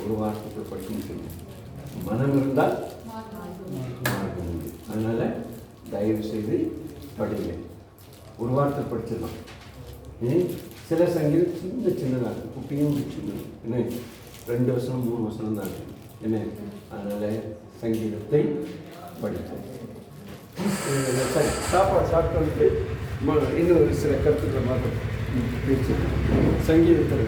ஒரு வாரத்துக்குள்ள படிக்க முடிச்சுக்கணும். மனம் இருந்தால் மார்க்க முடியும். அதனால் தயவு செய்து படிங்க. ஒரு வாரத்தில் படிச்சிடலாம். சில சங்கீதம் சின்னதாக இருக்கும், குட்டியும் சின்னது. என்ன 2 வசனம் 3 வசனம் தான் இருக்கும். என்ன, அதனால் சங்கீதத்தை படித்தோம். சரி, சாப்பாடு சாப்பிட்டு இன்னும் சில கருத்துக்களை மாற்ற பேச்சு சங்கீதத்தில்